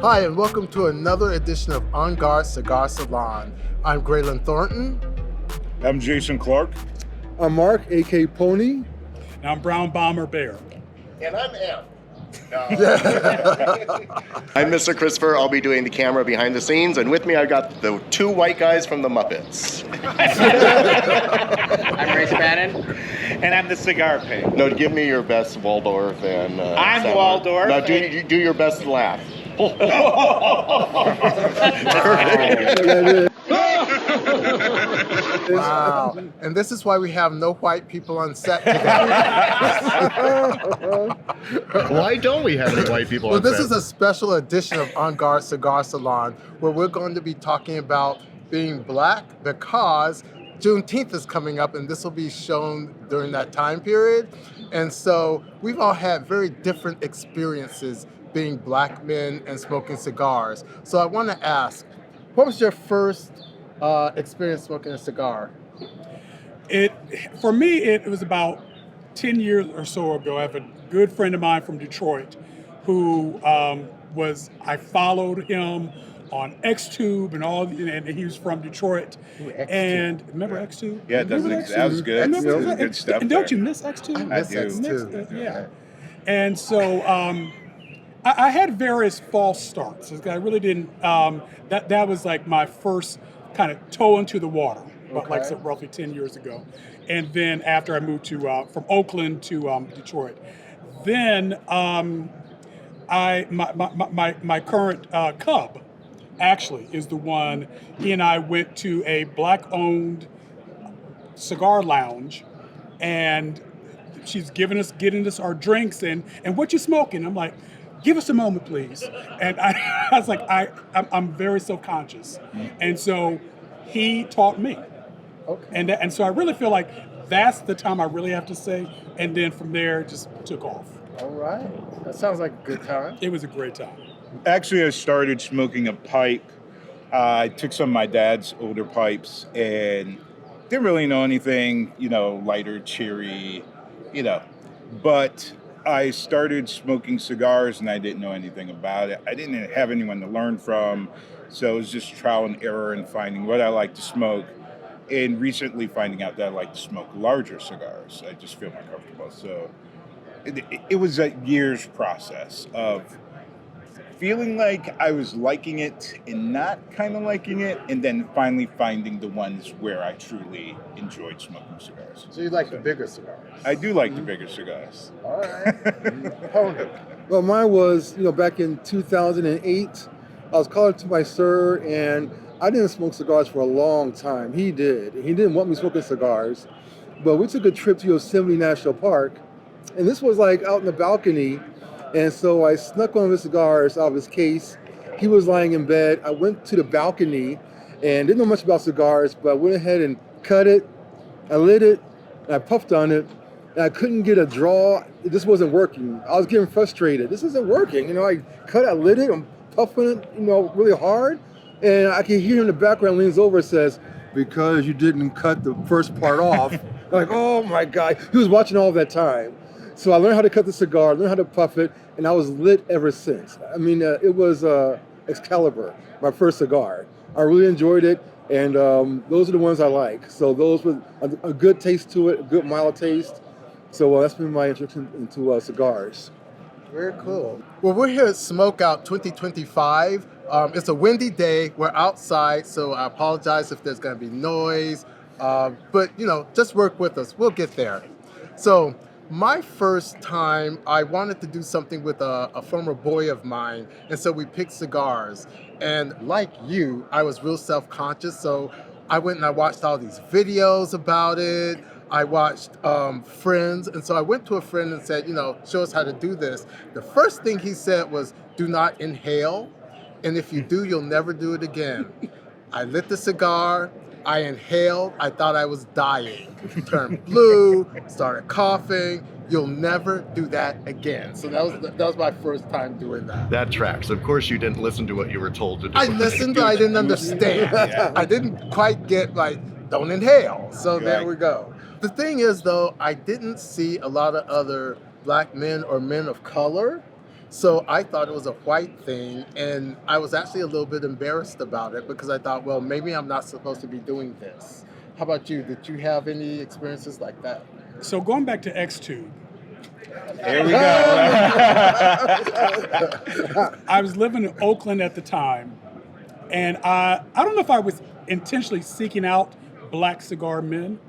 Hi, and welcome to another edition of On Guard Cigar Salon. I'm Graylin Thornton. I'm Jason Clark. I'm Mark, a.k.a. Pony. And I'm Brown Bomber Bear. And I'm Amp. I'm Mr. Kristofer. I'll be doing the camera behind the scenes, and with me I got the two white guys from the Muppets. I'm Bannon. And I'm the Cigar Pig. No, give me your best Waldorf and. I'm Sandler. Waldorf. Now do your best laugh. Wow. And this is why we have no white people on set today. Why don't we have any white people Well, on this set? is a special edition of On Guard Cigar Salon where we're going to be talking about being black because Juneteeth is coming up and this will be shown during that time period. And so we've all had very different experiences being black men and smoking cigars. So I want to ask, what was your first experience smoking a cigar? For me, it was about 10 years or so ago. I have a good friend of mine from Detroit who I followed him on Xtube and he was from Detroit. And remember Xtube? Yeah, that was good. That was good stuff. And don't you miss Xtube? I miss do. Xtube. Yeah. And so I had various false starts. I really didn't. That was like my first kind of toe into the water, but like I said, roughly 10 years ago. And then after I moved to from Oakland to Detroit, then my current cub actually is the one. He and I went to a black-owned cigar lounge, and she's getting us our drinks and what you smoking? I'm like, give us a moment, please. And I was like, I'm very self-conscious. And so he taught me. Okay. And so I really feel like that's the time I really have to say. And then from there, it just took off. All right. That sounds like a good time. It was a great time. Actually, I started smoking a pipe. I took some of my dad's older pipes and didn't really know anything, lighter, cheery, But I started smoking cigars and I didn't know anything about it. I didn't have anyone to learn from, so it was just trial and error and finding what I like to smoke. And recently finding out that I like to smoke larger cigars. I just feel more comfortable. So it was a year's process of feeling like I was liking it and not kind of liking it, and then finally finding the ones where I truly enjoyed smoking cigars. So you like the bigger cigars? I do like the bigger cigars. All right. Pony. Well, mine was, back in 2008. I was calling to my sir, and I didn't smoke cigars for a long time. He did. He didn't want me smoking cigars. But we took a trip to Yosemite National Park, and this was like out in the balcony. And so I snuck one of his cigars out of his case. He was lying in bed. I went to the balcony and didn't know much about cigars, but I went ahead and cut it. I lit it, and I puffed on it, and I couldn't get a draw. It just wasn't working. I was getting frustrated. This isn't working. I cut it, I lit it, I'm puffing it, really hard. And I can hear him in the background, leans over and says, "Because you didn't cut the first part off." I'm like, oh my God. He was watching all that time. So I learned how to cut the cigar, learned how to puff it, and I was lit ever since. I mean, it was Excalibur, my first cigar. I really enjoyed it, and those are the ones I like. So those were a good taste to it, a good mild taste. So that's been my introduction into cigars. Very cool. Well, we're here at Smokeout 2025. It's a windy day. We're outside, so I apologize if there's going to be noise. But, just work with us. We'll get there. So my first time, I wanted to do something with a former boy of mine, and so we picked cigars. And like you, I was real self-conscious, so I went and I watched all these videos about it. I watched Friends, and so I went to a friend and said, show us how to do this. The first thing he said was, do not inhale, and if you do, you'll never do it again. I lit the cigar, I inhaled, I thought I was dying. Turned blue, started coughing. You'll never do that again. So that was my first time doing that. That tracks. Of course, you didn't listen to what you were told to do. I listened, but I didn't understand. I didn't quite get don't inhale. So there we go. The thing is, though, I didn't see a lot of other black men or men of color So I thought it was a white thing, and I was actually a little bit embarrassed about it because I thought, well, maybe I'm not supposed to be doing this. How about you? Did you have any experiences like that? So going back to X-Tube, Here we go. I was living in Oakland at the time, and I don't know if I was intentionally seeking out black cigar men,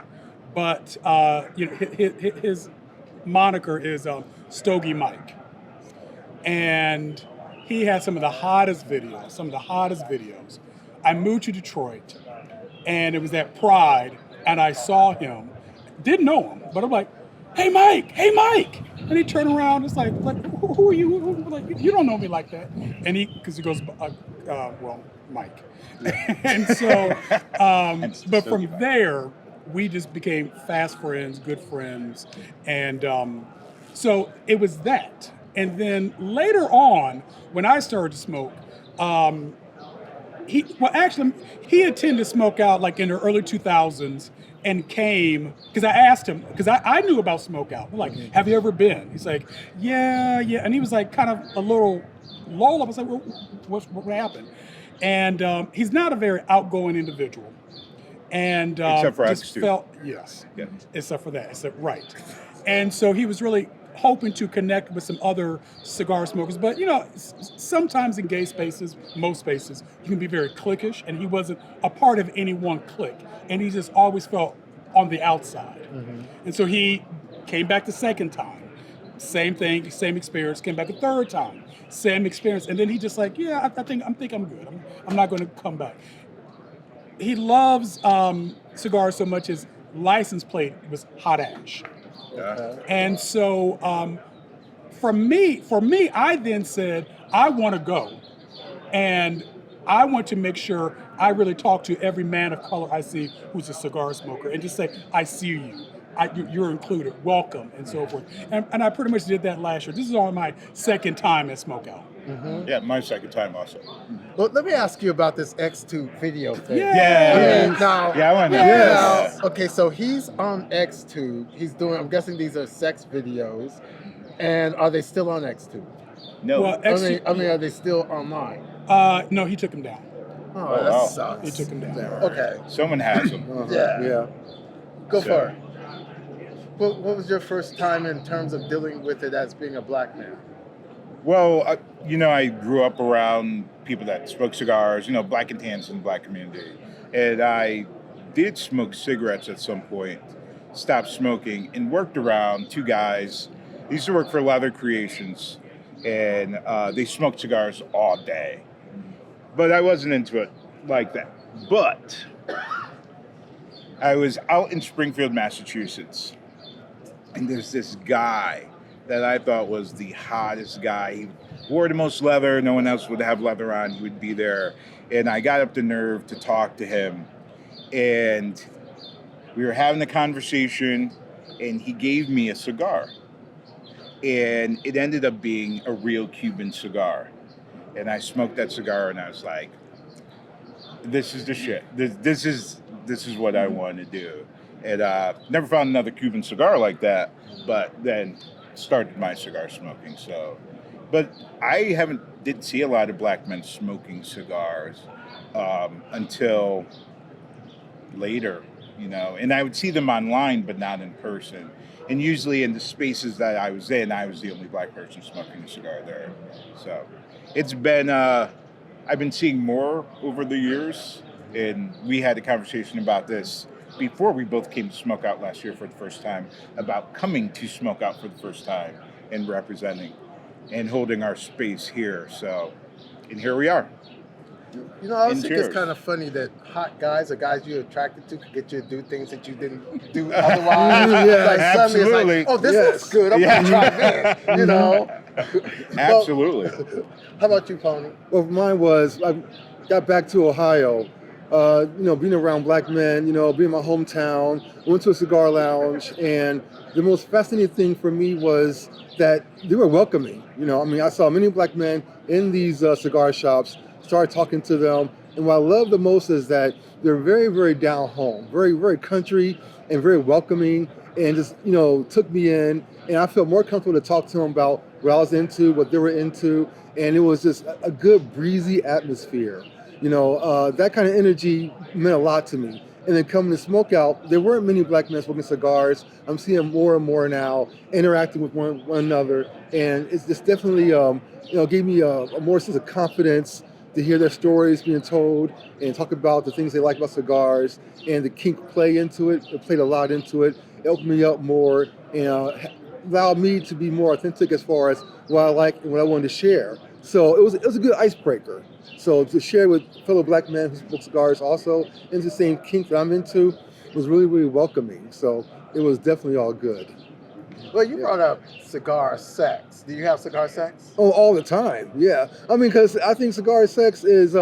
but his moniker is Stogie Mike, and he had some of the hottest videos. I moved to Detroit, and it was at Pride, and I saw him, didn't know him, but I'm like, hey Mike, and he turned around, it's like who are you? Like, you don't know me like that, and because he goes, well, Mike, and so, but from there, we just became fast friends, good friends, and so it was that. And then later on, when I started to smoke, he attended Smokeout like in the early 2000s and came, because I asked him, because I knew about Smokeout. I'm like, have you ever been? He's like, yeah. And he was like kind of a little lull. I was like, well, what happened? And he's not a very outgoing individual. And Except for just X2. felt, yes, Yeah. except for that, right. And so he was really hoping to connect with some other cigar smokers. But, sometimes in gay spaces, most spaces, you can be very cliquish, and he wasn't a part of any one clique. And he just always felt on the outside. Mm-hmm. And so he came back the second time. Same thing, same experience, came back a third time. Same experience. And then he just like, yeah, I think I'm good. I'm not going to come back. He loves cigars so much his license plate was hot ash. Yeah. And so for me, I then said, I want to go. And I want to make sure I really talk to every man of color I see who's a cigar smoker and just say, I see you. You're included. Welcome, and so forth. And I pretty much did that last year. This is on my second time at Smokeout. Mm-hmm. Yeah, my second time also. Well, let me ask you about this X2 video thing. Yeah. I want to know. Yes. Okay, so he's on X2. He's doing, I'm guessing these are sex videos. And are they still on X2? No. Well, X2, are they still online? no, he took him down. Oh, wow. that sucks. He took him down. Okay. Someone has them. Yeah. Go So- for it. What was your first time in terms of dealing with it as being a black man? Well, I grew up around people that smoke cigars, black and tans in the black community. And I did smoke cigarettes at some point, stopped smoking, and worked around two guys. They used to work for Leather Creations, and they smoked cigars all day. But I wasn't into it like that. But I was out in Springfield, Massachusetts, and there's this guy that I thought was the hottest guy. He wore the most leather. No one else would have leather on. He would be there. And I got up the nerve to talk to him. And we were having a conversation, and he gave me a cigar. And it ended up being a real Cuban cigar. And I smoked that cigar, and I was like, this is the shit. This is what I want to do. And never found another Cuban cigar like that, but then started my cigar smoking. So, but I didn't see a lot of black men smoking cigars until later, and I would see them online, but not in person. And usually in the spaces that I was in, I was the only black person smoking a cigar there. So it's been, I've been seeing more over the years, and we had a conversation about this before we both came to Smokeout last year for the first time, about coming to Smokeout for the first time and representing and holding our space here. So, and here we are. I also And think it's cheers. kind of funny that hot guys or guys you're attracted to could get you to do things that you didn't do otherwise. Yeah, like suddenly absolutely. it's like, oh, this Yes. looks good. I'm going to try this, Absolutely. How about you, Pony? Well, mine was, I got back to Ohio, being around black men, being in my hometown, went to a cigar lounge, and the most fascinating thing for me was that they were welcoming. I saw many black men in these cigar shops, started talking to them, and what I love the most is that they're very, very down home, very, very country, and very welcoming, and just, took me in, and I felt more comfortable to talk to them about what I was into, what they were into, and it was just a good breezy atmosphere. That kind of energy meant a lot to me. And then coming to Smokeout, there weren't many black men smoking cigars. I'm seeing more and more now, interacting with one another, and it's just definitely, gave me a more sense of confidence to hear their stories being told and talk about the things they like about cigars, and the kink play into it. It played a lot into it. It opened me up more and allowed me to be more authentic as far as what I like and what I wanted to share. So it was a good icebreaker. So to share with fellow black men who smoke cigars also into the same kink that I'm into was really, really welcoming. So it was definitely all good. Well, you brought up cigar sex. Do you have cigar sex? Oh, all the time, yeah. I mean, because I think cigar sex is,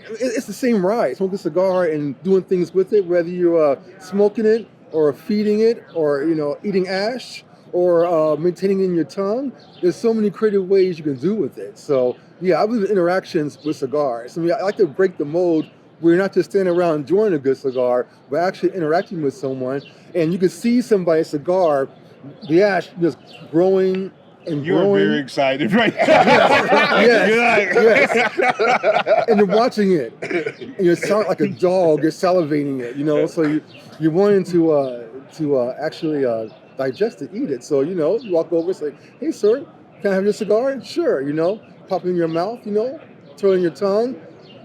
it's the same ride. Smoking a cigar and doing things with it, whether you're smoking it or feeding it or, eating ash or maintaining it in your tongue. There's so many creative ways you can do with it. So, yeah, I believe in interactions with cigars. I mean, I like to break the mold where you're not just standing around enjoying a good cigar, but actually interacting with someone. And you can see somebody's cigar, the ash just growing and You're growing. very excited right now. Yes. And you're watching it, and you sound like a dog. You're salivating it, So you're wanting to actually digest it, eat it. So you walk over and say, "Hey, sir, can I have your cigar?" Sure. Pop it in your mouth. Throw it in your tongue.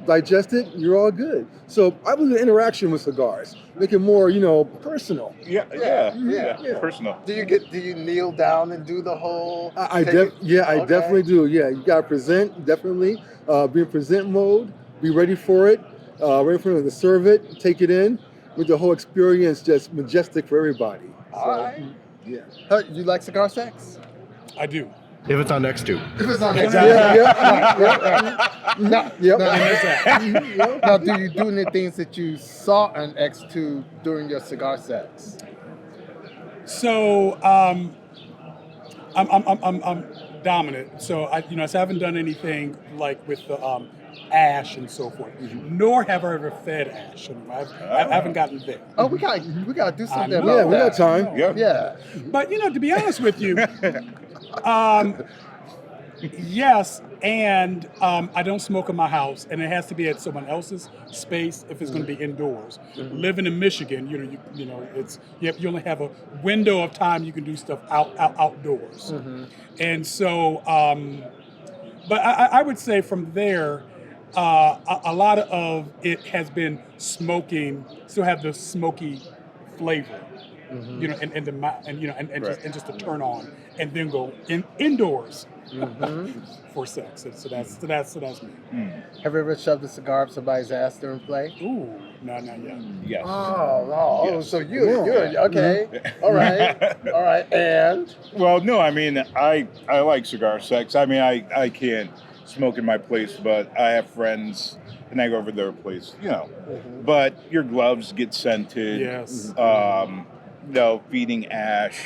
Digest it, you're all good. So I believe in interaction with cigars, make it more, personal. Yeah, personal. Do you kneel down and do the whole? I definitely do. Yeah, you gotta present, definitely. Be in present mode, be ready for it, ready for them to serve it, take it in, with the whole experience just majestic for everybody. All right. Yeah. You like cigar sex? I do. If it's on next to. If it's on Now, do you do any things that you saw an X2 during your cigar sex? So I'm dominant. So I haven't done anything like with the ash and so forth. Nor have I ever fed ash. I haven't gotten there. Oh, we got to do something know. about Yeah, we that. got time. Yeah. But to be honest with you, yes, and I don't smoke in my house, and it has to be at someone else's space if it's going to be indoors. Living in Michigan, you only have a window of time you can do stuff outdoors, and so. But I would say from there, a lot of it has been smoking, still have the smoky flavor. And just to turn on, and then go indoors for sex. So that's me. Have you ever shoved a cigar up somebody's ass during play? Ooh, no, not yet. Yes. Oh, Yes. so you're okay. All right, and Well, no, I mean, I like cigar sex. I mean, I can't smoke in my place, but I have friends, and I go over their place, But your gloves get scented. Yes. Feeding ash,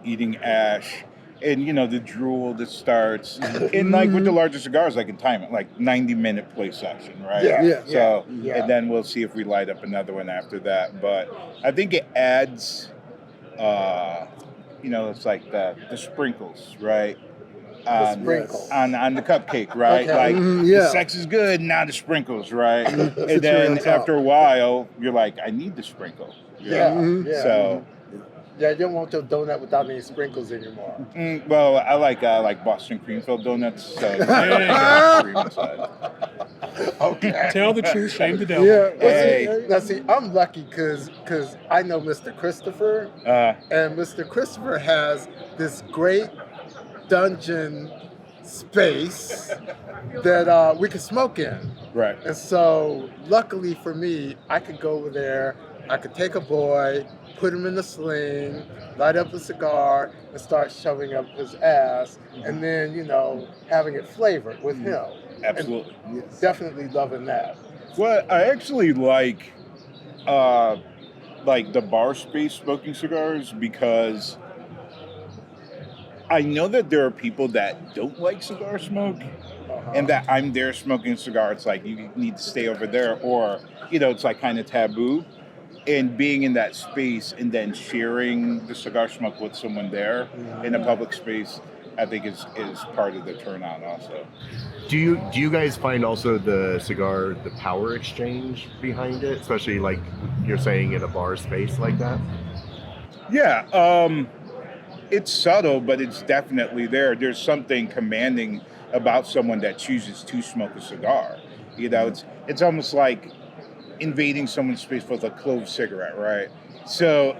eating ash, and the drool that starts. And like with the larger cigars, I can time it, like 90-minute play session, right? Yeah. So, and then we'll see if we light up another one after that. But I think it adds, it's like the sprinkles, right? On the cupcake, right? Okay. Like the sex is good, now the sprinkles, right? And then after a while, you're like, I need the sprinkle. So. Yeah, you don't want your donut without any sprinkles anymore. Well, I like Boston cream filled donuts, so cream inside. Okay. Tell the truth, shame the devil. Yeah. Hey. Now, see, I'm lucky because I know Mr. Kristofer, and Mr. Kristofer has this great dungeon space that we can smoke in. Right. And so, luckily for me, I could go over there, I could take a boy, put him in the sling, light up a cigar, and start shoving up his ass, and then, having it flavored with him. Absolutely. And definitely loving that. Well, I actually like the bar space smoking cigars because I know that there are people that don't like cigar smoke, and that I'm there smoking a cigar. It's like you need to stay over there, or it's like kind of taboo. And being in that space and then sharing the cigar smoke with someone there in a public space, I think is part of the turnout also. Do you guys find also the power exchange behind it, especially like you're saying in a bar space like that? Yeah, it's subtle, but it's definitely there. There's something commanding about someone that chooses to smoke a cigar. You know, it's almost like invading someone's space with a clove cigarette, right? So,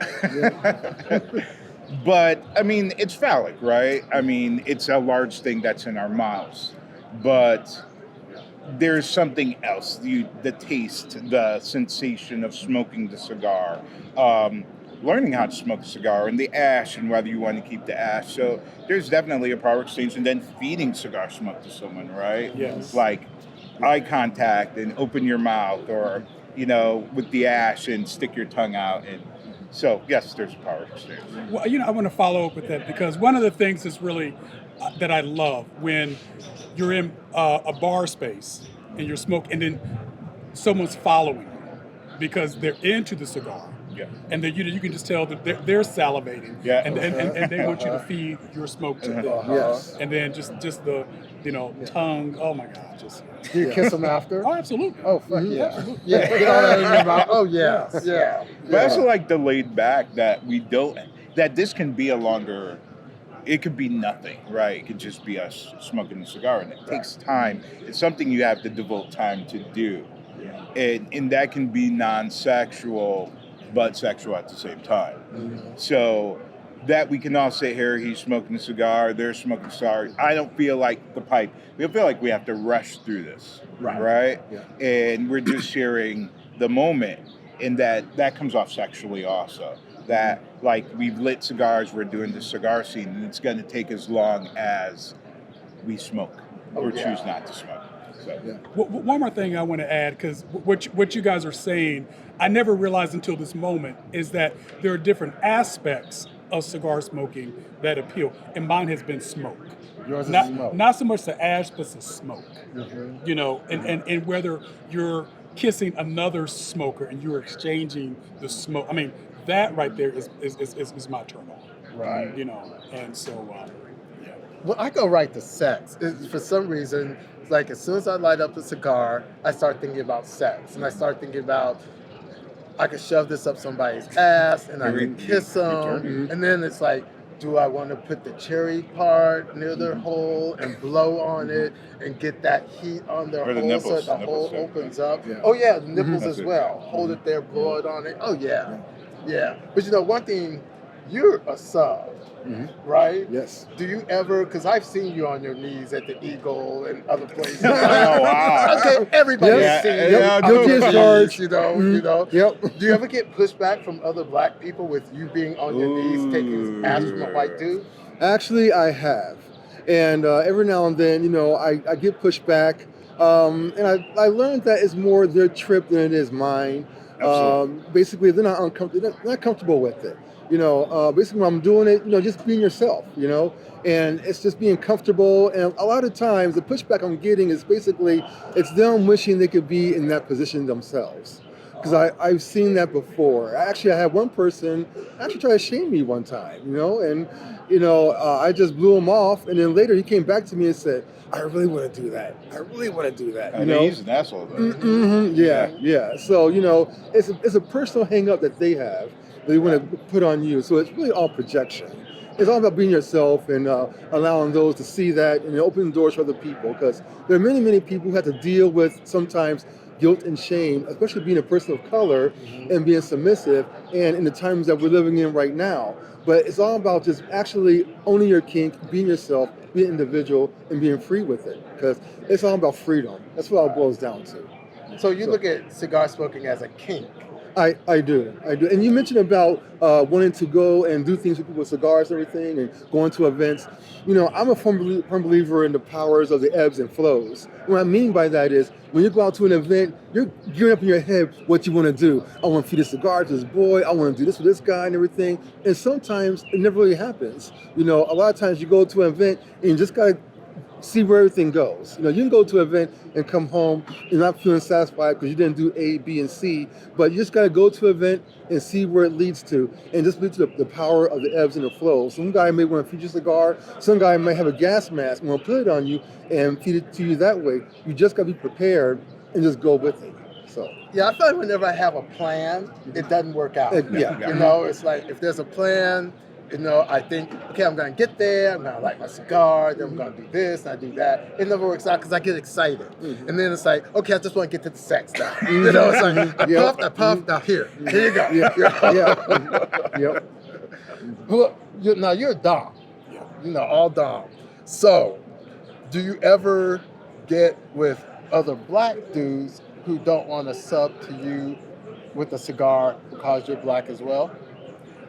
but I mean, it's phallic, right? I mean, it's a large thing that's in our mouths, but there's something else, the taste, the sensation of smoking the cigar, learning how to smoke a cigar, and the ash, and whether you want to keep the ash. So there's definitely a power exchange, and then feeding cigar smoke to someone, right? Yes. Like eye contact and open your mouth, or, you know, with the ash and stick your tongue out. And so, yes, there's a power exchange. Well, you know, I want to follow up with that because one of the things that's really that I love when you're in a bar space and you're smoking, and then someone's following you because they're into the cigar. Yeah. And then you can just tell that they're salivating. Yeah. And they want you to feed your smoke to them. Yes. And then just the tongue. Oh my God, just. Do you kiss them after? Oh, absolutely. Oh, fuck yeah. Absolutely. Yeah, get all that in your mouth. Oh, yeah. Yeah. But I also like the laid back that this can be it could be nothing, right? It could just be us smoking a cigar, and it takes time. It's something you have to devote time to do. And that can be non-sexual, but sexual at the same time. Mm-hmm. So that we can all sit here, he's smoking a cigar, they're smoking a cigar. I don't feel like the pipe. We feel like we have to rush through this, right? Yeah. And we're just sharing the moment, and that comes off sexually also. That, like, we've lit cigars, we're doing the cigar scene, and it's going to take as long as we smoke or choose not to smoke. So. Yeah. One more thing I want to add, because what you guys are saying, I never realized until this moment, is that there are different aspects of cigar smoking that appeal, and mine has been smoke. Yours is not, smoke. Not so much the ash, but the smoke. Mm-hmm. You know, and whether you're kissing another smoker and you're exchanging the smoke. I mean, that right there is my turn on. Right. You know, and so, yeah. Well, I go right to sex. For some reason, it's like as soon as I light up the cigar, I start thinking about sex. And I start thinking about, I could shove this up somebody's ass and I can kiss them. And then it's like, do I want to put the cherry part near their hole and blow on it and get that heat on their hole nipples, so the hole yeah. opens up? Yeah. Oh yeah, the nipples That's as it. well. Hold it there, blow it on it. Oh yeah. Yeah. But you know, one thing, you're a sub, right? Yes. Do you ever, because I've seen you on your knees at the Eagle and other places. Oh, wow. Okay, everybody's Yeah, seen yeah, you yeah, on guilty your as knees, charged. you know. Yep. Do you ever get pushback from other black people with you being on your knees taking ass from a white dude? Actually, I have. And every now and then, you know, I get pushed back. And I learned that it's more their trip than it is mine. Basically, they're not comfortable with it. You know, basically when I'm doing it, you know, just being yourself, you know, and it's just being comfortable. And a lot of times the pushback I'm getting is basically, it's them wishing they could be in that position themselves. Because I've seen that before. Actually, I had one person actually try to shame me one time, you know, and, you know, I just blew him off. And then later he came back to me and said, I really want to do that. I really want to do that. You know? He's an asshole, though. Yeah. So, you know, it's a personal hang up that they have. They want to put on you. So it's really all projection. It's all about being yourself and allowing those to see that and opening doors for other people. Because there are many, many people who have to deal with sometimes guilt and shame, especially being a person of color and being submissive, and in the times that we're living in right now. But it's all about just actually owning your kink, being yourself, being an individual, and being free with it. Because it's all about freedom. That's what it all boils down to. So you look at cigar smoking as a kink. I do. And you mentioned about wanting to go and do things with people with cigars and everything and going to events. You know, I'm a firm believer in the powers of the ebbs and flows. What I mean by that is when you go out to an event, you're gearing up in your head what you want to do. I want to feed a cigar to this boy. I want to do this with this guy and everything. And sometimes it never really happens. You know, a lot of times you go to an event and you just got to see where everything goes. You can go to an event and come home and not feeling satisfied because you didn't do A, B, and C, but you just got to go to an event and see where it leads to, and just lead to the power of the ebbs and the flows. Some guy may want to feed you a cigar, some guy might have a gas mask and want to put it on you and feed it to you that way. You just got to be prepared and just go with it. So. Yeah, I find whenever I have a plan, it doesn't work out. Yeah. It's like if there's a plan, I think, okay, I'm going to get there, I'm going to light my cigar, then I'm going to do this, and I do that. It never works out because I get excited. And then it's like, okay, I just want to get to the sex now. It's like, I puffed, now here you go. Yeah. Well, now you're a Dom, all Dom. So, do you ever get with other black dudes who don't want to sub to you with a cigar because you're black as well?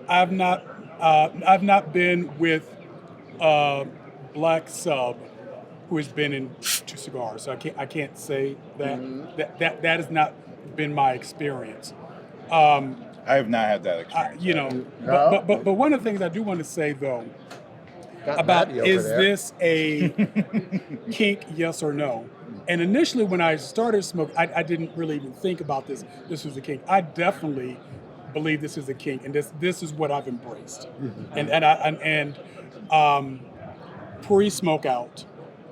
I've not been with a black sub who has been in 2 cigars, so I can't say that. That has not been my experience. I have not had that experience. But one of the things I do want to say though about is this a kink, yes or no? And initially when I started smoking, I didn't really even think about this. This was a kink. I definitely believe this is a kink, and this is what I've embraced. And pre-Smokeout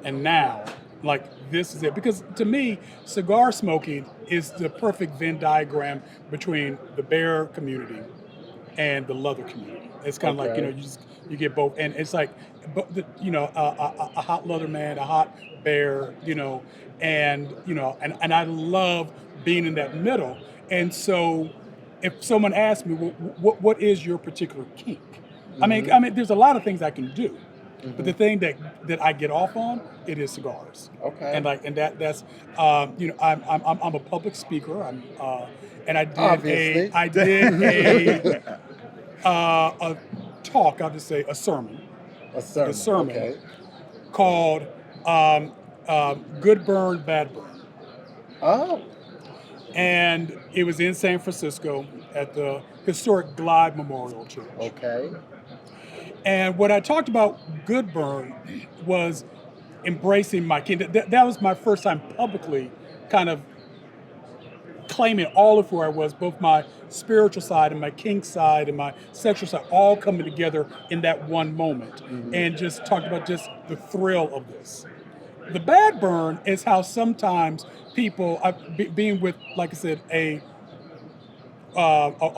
and now, like, this is it. Because to me, cigar smoking is the perfect Venn diagram between the bear community and the leather community. It's kind of like, you get both, and it's like, a hot leather man, a hot bear, and I love being in that middle. And so if someone asks me, well, what is your particular kink? I mean, there's a lot of things I can do, but the thing that I get off on, it is cigars. Okay. And that's I'm a public speaker. And I did a talk. I'll just say a sermon. A sermon. Okay. Called Good Burn, Bad Burn. Oh. And it was in San Francisco at the historic Glide Memorial Church. Okay. And what I talked about Good Burn was embracing my kink. That was my first time publicly kind of claiming all of who I was, both my spiritual side and my kink side and my sexual side, all coming together in that one moment. And just talked about just the thrill of this. The bad burn is how sometimes people, being with, like I said, a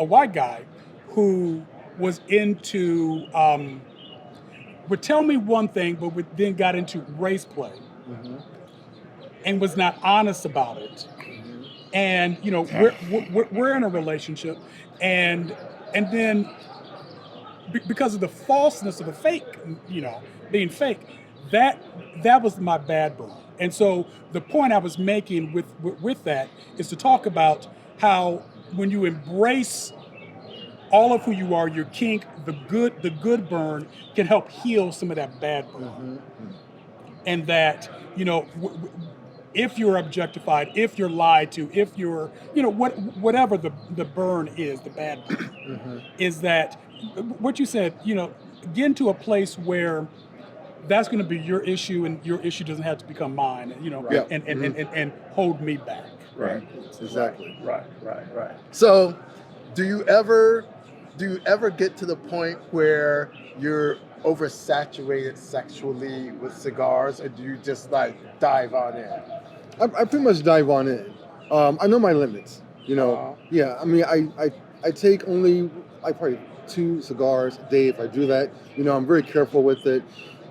white guy who was into, would tell me one thing, but then got into race play and was not honest about it. And we're in a relationship, and then because of the falseness of the fake, being fake, that was my bad burn. And so the point I was making with that is to talk about how when you embrace all of who you are, your kink, the good burn can help heal some of that bad burn. And that, if you're objectified, if you're lied to, if you're, whatever the burn is, the bad burn, is that what you said, get into a place where that's going to be your issue, and your issue doesn't have to become mine, and hold me back. Right. Exactly. Right. So, do you ever get to the point where you're oversaturated sexually with cigars, or do you just dive on in? I pretty much dive on in. I know my limits. Yeah. I mean, I take probably 2 cigars a day if I do that. I'm very careful with it.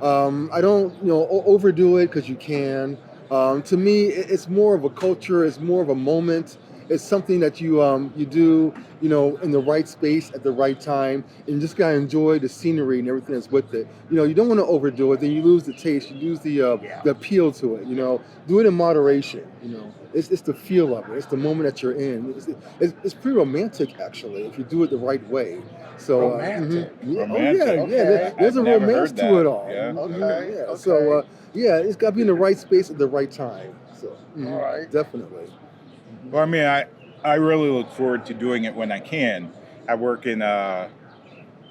I don't, overdo it because you can. To me, it's more of a culture. It's more of a moment. It's something that you do, in the right space at the right time, and you just gotta enjoy the scenery and everything that's with it. You don't want to overdo it, then you lose the taste, you lose the appeal to it. Do it in moderation. It's the feel of it. It's the moment that you're in. It's pretty romantic actually if you do it the right way. So romantic. There's a never romance heard to that. it all. Okay. So it's got to be in the right space at the right time. So All right. definitely. Well, I mean, I really look forward to doing it when I can. I work in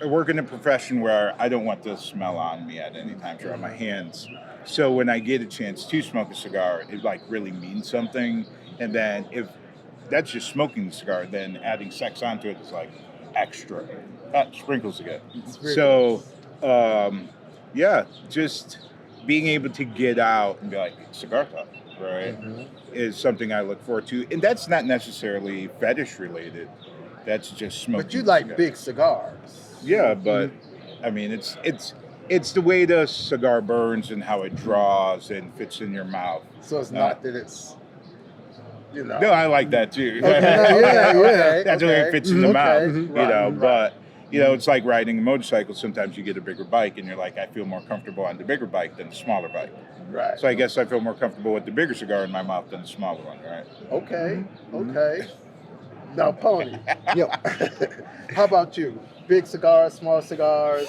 I work in a profession where I don't want the smell on me at any time or on my hands. So when I get a chance to smoke a cigar, it like really means something. And then if that's just smoking the cigar, then adding sex onto it is like extra. Sprinkles again. So yeah, just being able to get out and be like, cigar time, right, is something I look forward to. And that's not necessarily fetish related. That's just smoking. But you like cigars. big cigars. Yeah, but I mean, it's the way the cigar burns and how it draws and fits in your mouth. So it's not that it's, you know. No, I like that too. Okay, That's the way it fits in the mouth, Right, you know. right. But you know, it's like riding a motorcycle. Sometimes you get a bigger bike, and you're like, I feel more comfortable on the bigger bike than the smaller bike. Right. So I guess I feel more comfortable with the bigger cigar in my mouth than the smaller one, right? Okay. Okay. Now, Pony. Yep. How about you? Big cigars, small cigars,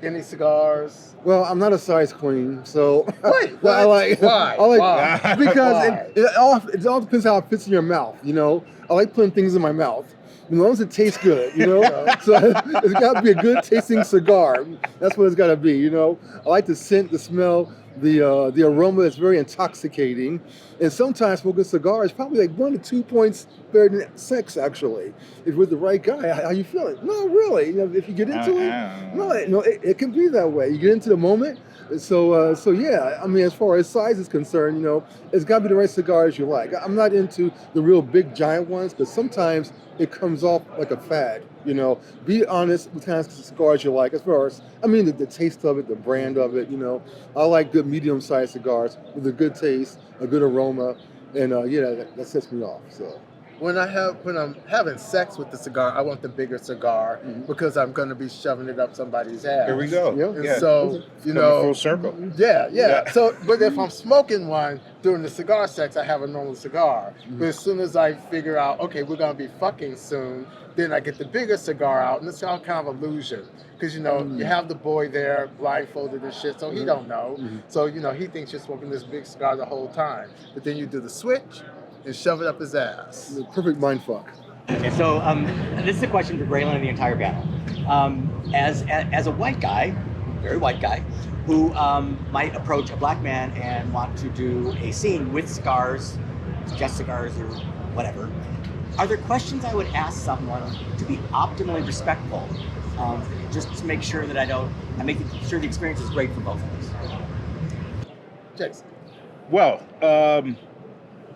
any cigars? Well, I'm not a size queen, so Wait, well, I like why? I like Why? because Why? it all depends how it fits in your mouth. You know, I like putting things in my mouth. As long as it tastes good, you know. So it's got to be a good tasting cigar. That's what it's got to be, you know. I like the scent, the smell, the aroma. That's very intoxicating. And sometimes smoking cigars is probably like 1 to 2 points better than sex. Actually, if with the right guy, how you feeling? No, really. You know, if you get into it, it can be that way. You get into the moment. So yeah, I mean, as far as size is concerned, you know, it's got to be the right cigars you like. I'm not into the real big giant ones, but sometimes it comes off like a fad, you know. Be honest with kind of cigars you like. As far as, I mean, the taste of it, the brand of it, you know. I like good medium-sized cigars with a good taste, a good aroma, and yeah, that sets me off. So. When I'm having sex with the cigar, I want the bigger cigar because I'm going to be shoving it up somebody's ass. Here we go. Yeah. And Yeah. so, you Coming know, full circle. yeah. So, but if I'm smoking one during the cigar sex, I have a normal cigar. But as soon as I figure out, okay, we're gonna be fucking soon, then I get the bigger cigar out, and it's all kind of illusion. Because you know, you have the boy there blindfolded and shit, so he don't know. So you know, he thinks you're smoking this big cigar the whole time. But then you do the switch and shove it up his ass. The perfect mind fuck. Okay, so this is a question for Graylin and the entire panel. As a white guy, very white guy, who might approach a black man and want to do a scene with cigars, just cigars or whatever, are there questions I would ask someone to be optimally respectful, just to make sure that I make sure the experience is great for both of us? Jason. Well,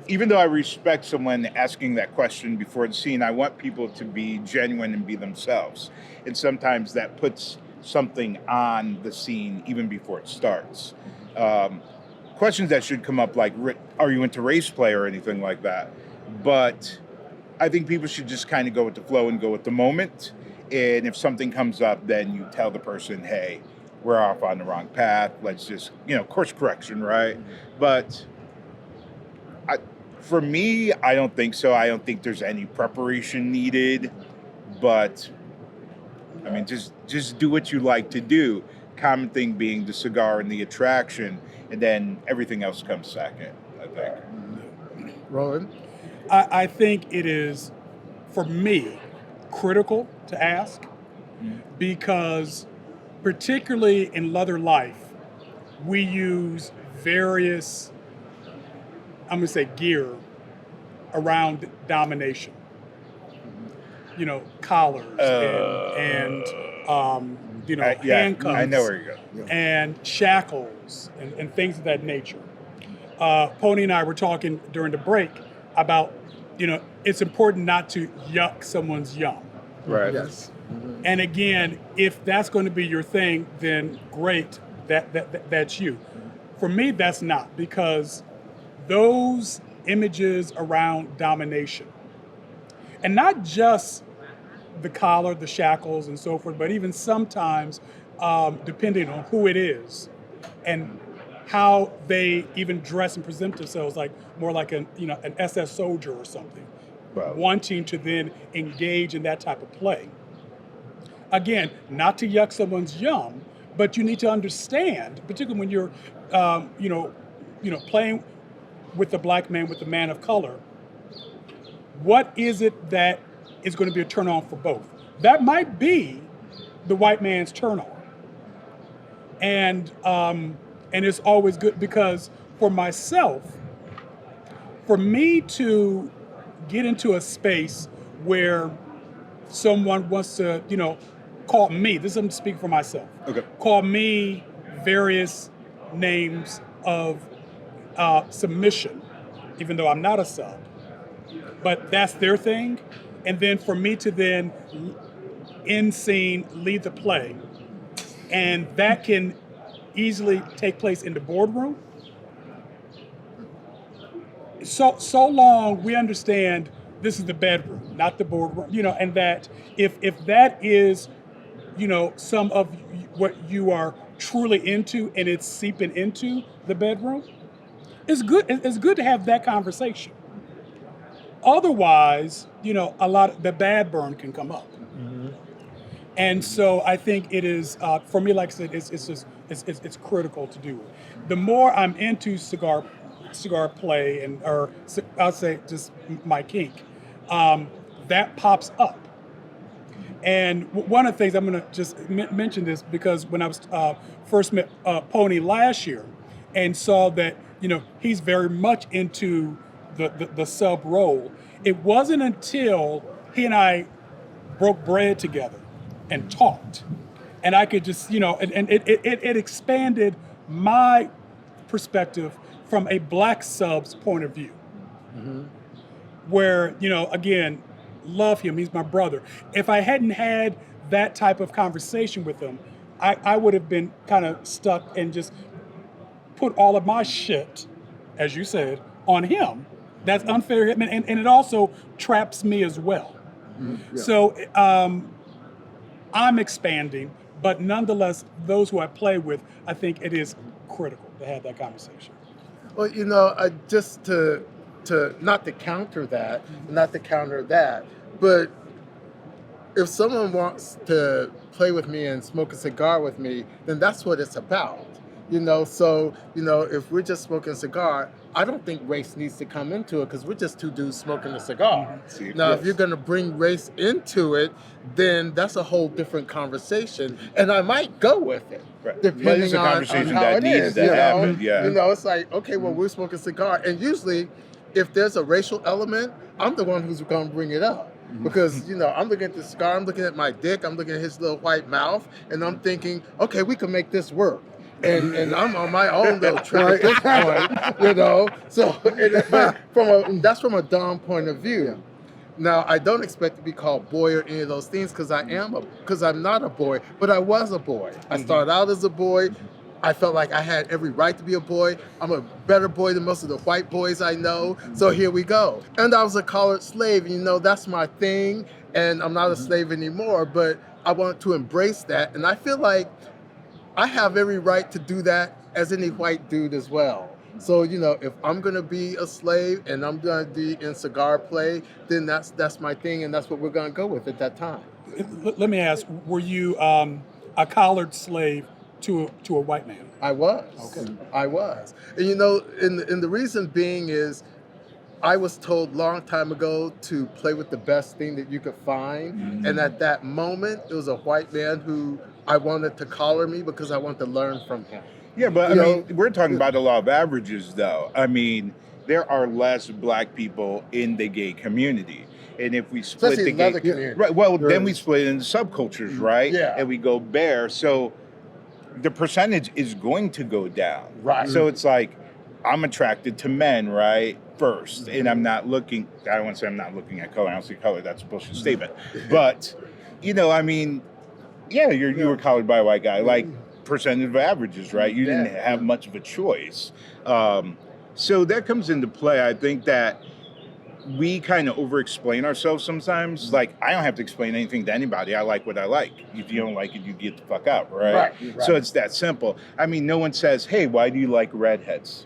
even though I respect someone asking that question before the scene, I want people to be genuine and be themselves. And sometimes that puts something on the scene even before it starts. Questions that should come up like, are you into race play or anything like that? But I think people should just kind of go with the flow and go with the moment. And if something comes up, then you tell the person, hey, we're off on the wrong path. Let's just, course correction, right? But for me, I don't think so. I don't think there's any preparation needed. But, I mean, just do what you like to do. Common thing being the cigar and the attraction, and then everything else comes second, I think. Roland? I think it is, for me, critical to ask because particularly in leather life, we use various, I'm gonna say, gear around domination. Collars and handcuffs. I know where you're going. And shackles and things of that nature. Pony and I were talking during the break about, it's important not to yuck someone's yum. Right. Yes. And again, if that's going to be your thing, then great, that's you. For me, that's not, because those images around domination, and not just the collar, the shackles, and so forth, but even sometimes, depending on who it is and how they even dress and present themselves, like more like an SS soldier or something, Wow. wanting to then engage in that type of play. Again, not to yuck someone's yum, but you need to understand, particularly when you're, playing with the black man, with the man of color, what is it that is going to be a turn on for both? That might be the white man's turn on. And it's always good because for myself, for me to get into a space where someone wants to, call me, this is speaking for myself, call me various names of submission, even though I'm not a sub, but that's their thing. And then for me to then end scene, lead the play, and that can easily take place in the boardroom. So long we understand this is the bedroom, not the boardroom, and that if that is, some of what you are truly into and it's seeping into the bedroom, it's good to have that conversation. Otherwise, a lot of the bad burn can come up. Mm-hmm. And so I think it is, for me, like I said, it's critical to do it. The more I'm into cigar play or I'll say just my kink, that pops up. And one of the things I'm going to just mention this because when I was first met Pony last year and saw that he's very much into the sub role, it wasn't until he and I broke bread together and talked, and I could just and it expanded my perspective from a black sub's point of view, mm-hmm. where again, love him, he's my brother. If I hadn't had that type of conversation with him, I would have been kind of stuck and just put all of my shit, as you said, on him. That's unfair, and it also traps me as well. Mm-hmm. Yeah. So I'm expanding, but nonetheless, those who I play with, I think it is critical to have that conversation. Well, just to not to counter that, but if someone wants to play with me and smoke a cigar with me, then that's what it's about. So if we're just smoking a cigar, I don't think race needs to come into it because we're just two dudes smoking a cigar. Mm-hmm. Now, if you're going to bring race into it, then that's a whole different conversation, and I might go with it. Right. Depending on how it is. Happen. Yeah. It's like, okay, well, we're smoking a cigar, and usually, if there's a racial element, I'm the one who's going to bring it up. Because, I'm looking at the cigar, I'm looking at my dick, I'm looking at his little white mouth, and I'm thinking, okay, we can make this work. And I'm on my own little trip at this point, So that's from a Dom point of view. Yeah. Now, I don't expect to be called boy or any of those things because I'm not a boy, but I was a boy. I started out as a boy. I felt like I had every right to be a boy. I'm a better boy than most of the white boys I know. So here we go. And I was a collared slave. That's my thing. And I'm not a slave anymore, but I wanted to embrace that. And I feel like I have every right to do that as any white dude as well. So, if I'm going to be a slave and I'm going to be in cigar play, then that's my thing, and that's what we're going to go with at that time. Let me ask, were you a collared slave to a white man? I was. Okay. I was. And, and the reason being is I was told long time ago to play with the best thing that you could find. Mm-hmm. And at that moment, it was a white man who I wanted to collar me because I wanted to learn from him. Yeah, but I mean, we're talking about the law of averages, though. I mean, there are less black people in the gay community. And if we split the gay community, right, well, then we split into subcultures, right? Yeah. And we go bare. So the percentage is going to go down. Right. So it's like, I'm attracted to men, right? First. And I'm not looking, I don't want to say I'm not looking at color. I don't see color. That's a bullshit statement. But, I mean, yeah, you were collared by a white guy. Like, percentage of averages, right? You didn't have much of a choice. So that comes into play. I think that we kind of over-explain ourselves sometimes. Like, I don't have to explain anything to anybody. I like what I like. If you don't like it, you get the fuck out, right? So it's that simple. I mean, no one says, hey, why do you like redheads?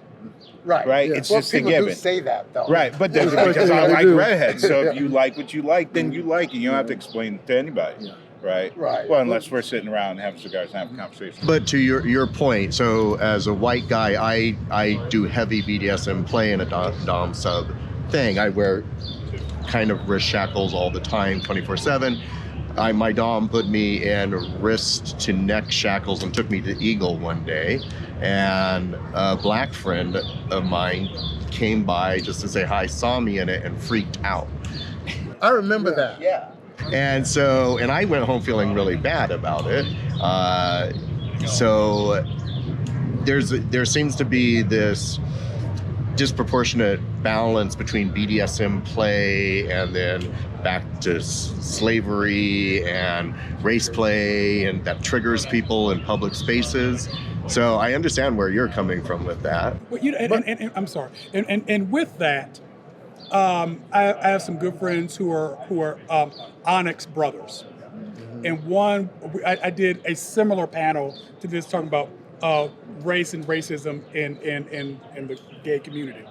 Right? Yeah. It's just a given. People do say that, though. Right, but that's because I like redheads. So if you like what you like, then you like it. You don't have to explain it to anybody. Yeah. Right. Well, unless we're sitting around and having cigars and having a conversation. But to your point, so as a white guy, I do heavy BDSM play in a Dom sub thing. I wear kind of wrist shackles all the time, 24/7. my dom put me in wrist to neck shackles and took me to Eagle one day, and a black friend of mine came by just to say hi, saw me in it, and freaked out. I remember that. Yeah. And so, and I went home feeling really bad about it. So there seems to be this disproportionate balance between BDSM play and then back to slavery and race play, and that triggers people in public spaces. So I understand where you're coming from with that. Well, and I'm sorry, and with that, I have some good friends who are Onyx brothers, and one I did a similar panel to this talking about race and racism in the gay community,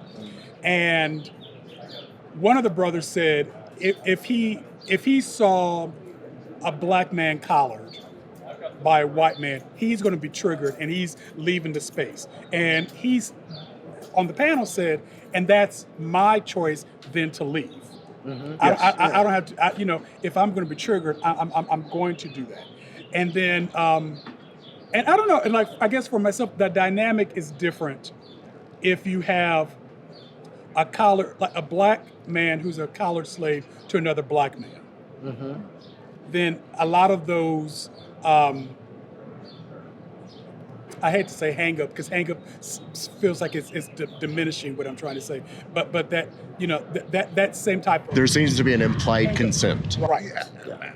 and one of the brothers said if he saw a black man collared by a white man, he's going to be triggered and he's leaving the space. And he's on the panel said, and that's my choice then to leave. Mm-hmm. I don't have to, if I'm going to be triggered, I'm going to do that. And then, and I don't know, and like, I guess for myself, the dynamic is different if you have a black man who's a collared slave to another black man. Mm-hmm. Then a lot of those, I hate to say hang up because hang up feels like it's diminishing what I'm trying to say, but that that same type of There seems to be an implied consent. right,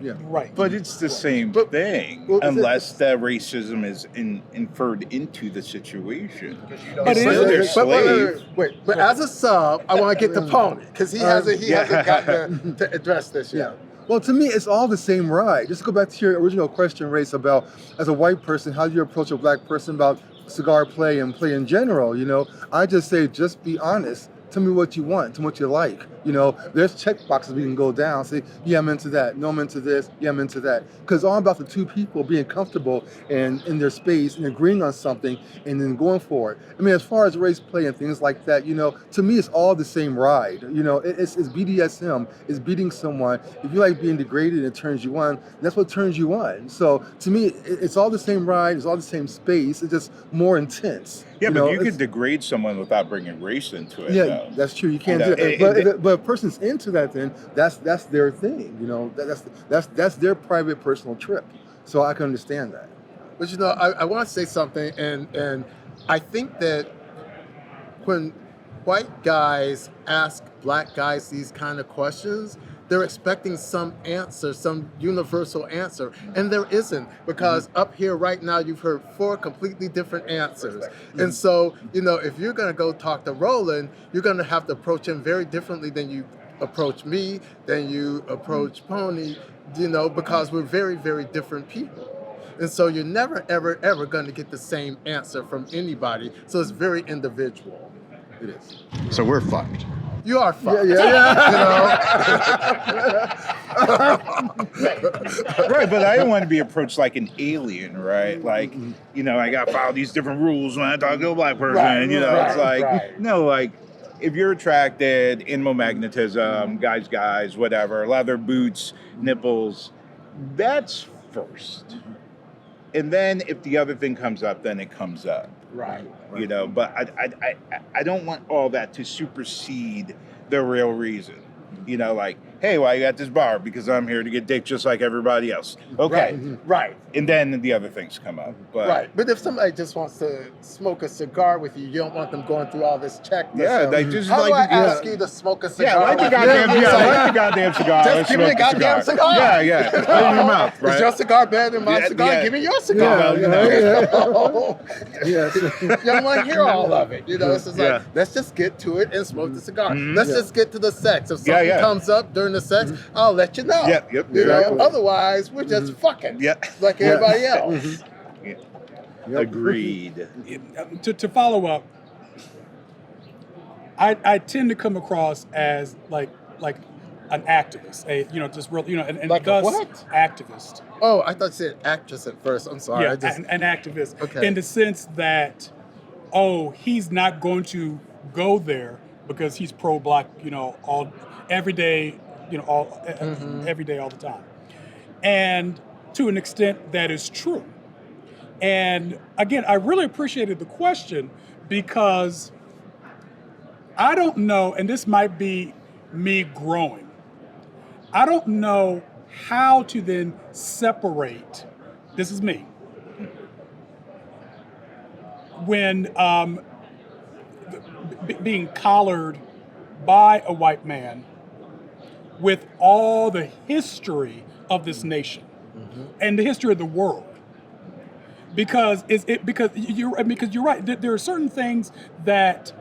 Yeah. right. But it's the same thing, well, unless the racism is inferred into the situation. But it So they're is- slave. But as a sub, I want to get to Pony because he hasn't gotten to address this yet. Yeah. Well, to me, it's all the same ride. Just to go back to your original question, Race, about as a white person, how do you approach a black person about cigar play and play in general? I just say, just be honest. Tell me what you want, tell me what you like. There's check boxes we can go down. Say, yeah, I'm into that. No, I'm into this. Yeah, I'm into that. Because it's all about the two people being comfortable and in their space and agreeing on something and then going for it. I mean, as far as race play and things like that, to me, it's all the same ride. It's BDSM. It's beating someone. If you like being degraded and it turns you on, that's what turns you on. So to me, it's all the same ride. It's all the same space. It's just more intense. Yeah, but you could degrade someone without bringing race into it. Yeah, though. that's true. You can't do And- that. But if a person's into that, then that's their thing. That's their private personal trip. So I can understand that. But I want to say something, and I think that when white guys ask black guys these kind of questions, they're expecting some answer, some universal answer, and there isn't, because up here right now you've heard 4 completely different answers. And so, if you're gonna go talk to Roland, you're gonna have to approach him very differently than you approach me, than you approach Pony, because we're very, very different people. And so you're never, ever, ever gonna get the same answer from anybody, so it's very individual. It is. So we're fucked. You are fucked. Right, but I don't want to be approached like an alien, right? Like, I got to follow these different rules when I talk to a black person. It's like, no, like, if you're attracted, magnetism, guys, whatever, leather boots, nipples, that's first. And then if the other thing comes up, then it comes up. Right. But I don't want all that to supersede the real reason. Like, hey, why you at this bar? Because I'm here to get dick just like everybody else. Okay. Right. And then the other things come up. But Right. But if somebody just wants to smoke a cigar with you, you don't want them going through all this checklist. Yeah, they just how do I like ask you to smoke a cigar? light the with goddamn, you? It's like, light the goddamn cigar. Just Let's give me smoke a goddamn cigar. Yeah. Put it in your mouth, right? Is your cigar better than my Yeah, cigar? yeah. Give me your cigar. Yeah. You don't want to hear all of it. It's just Yeah. like, let's just get to it and smoke the cigar. Let's just get to the sex. If Yeah, something yeah. comes up during the sex, I'll let you know. Yep. Exactly. Otherwise, we're just fucking Yeah. like everybody else. Agreed. To follow up, I tend to come across as like an activist, just real, and Like a thus what? activist. Oh, I thought you said actress at first. I'm sorry. Yeah, I just, an activist, Okay. in the sense that, he's not going to go there because he's pro-black, every day, every day, all the time. And to an extent, that is true. And again, I really appreciated the question because I don't know, and this might be me growing, I don't know how to then separate, this is me, when being collared by a white man with all the history of this nation and the history of the world. Because you're right. There are certain things that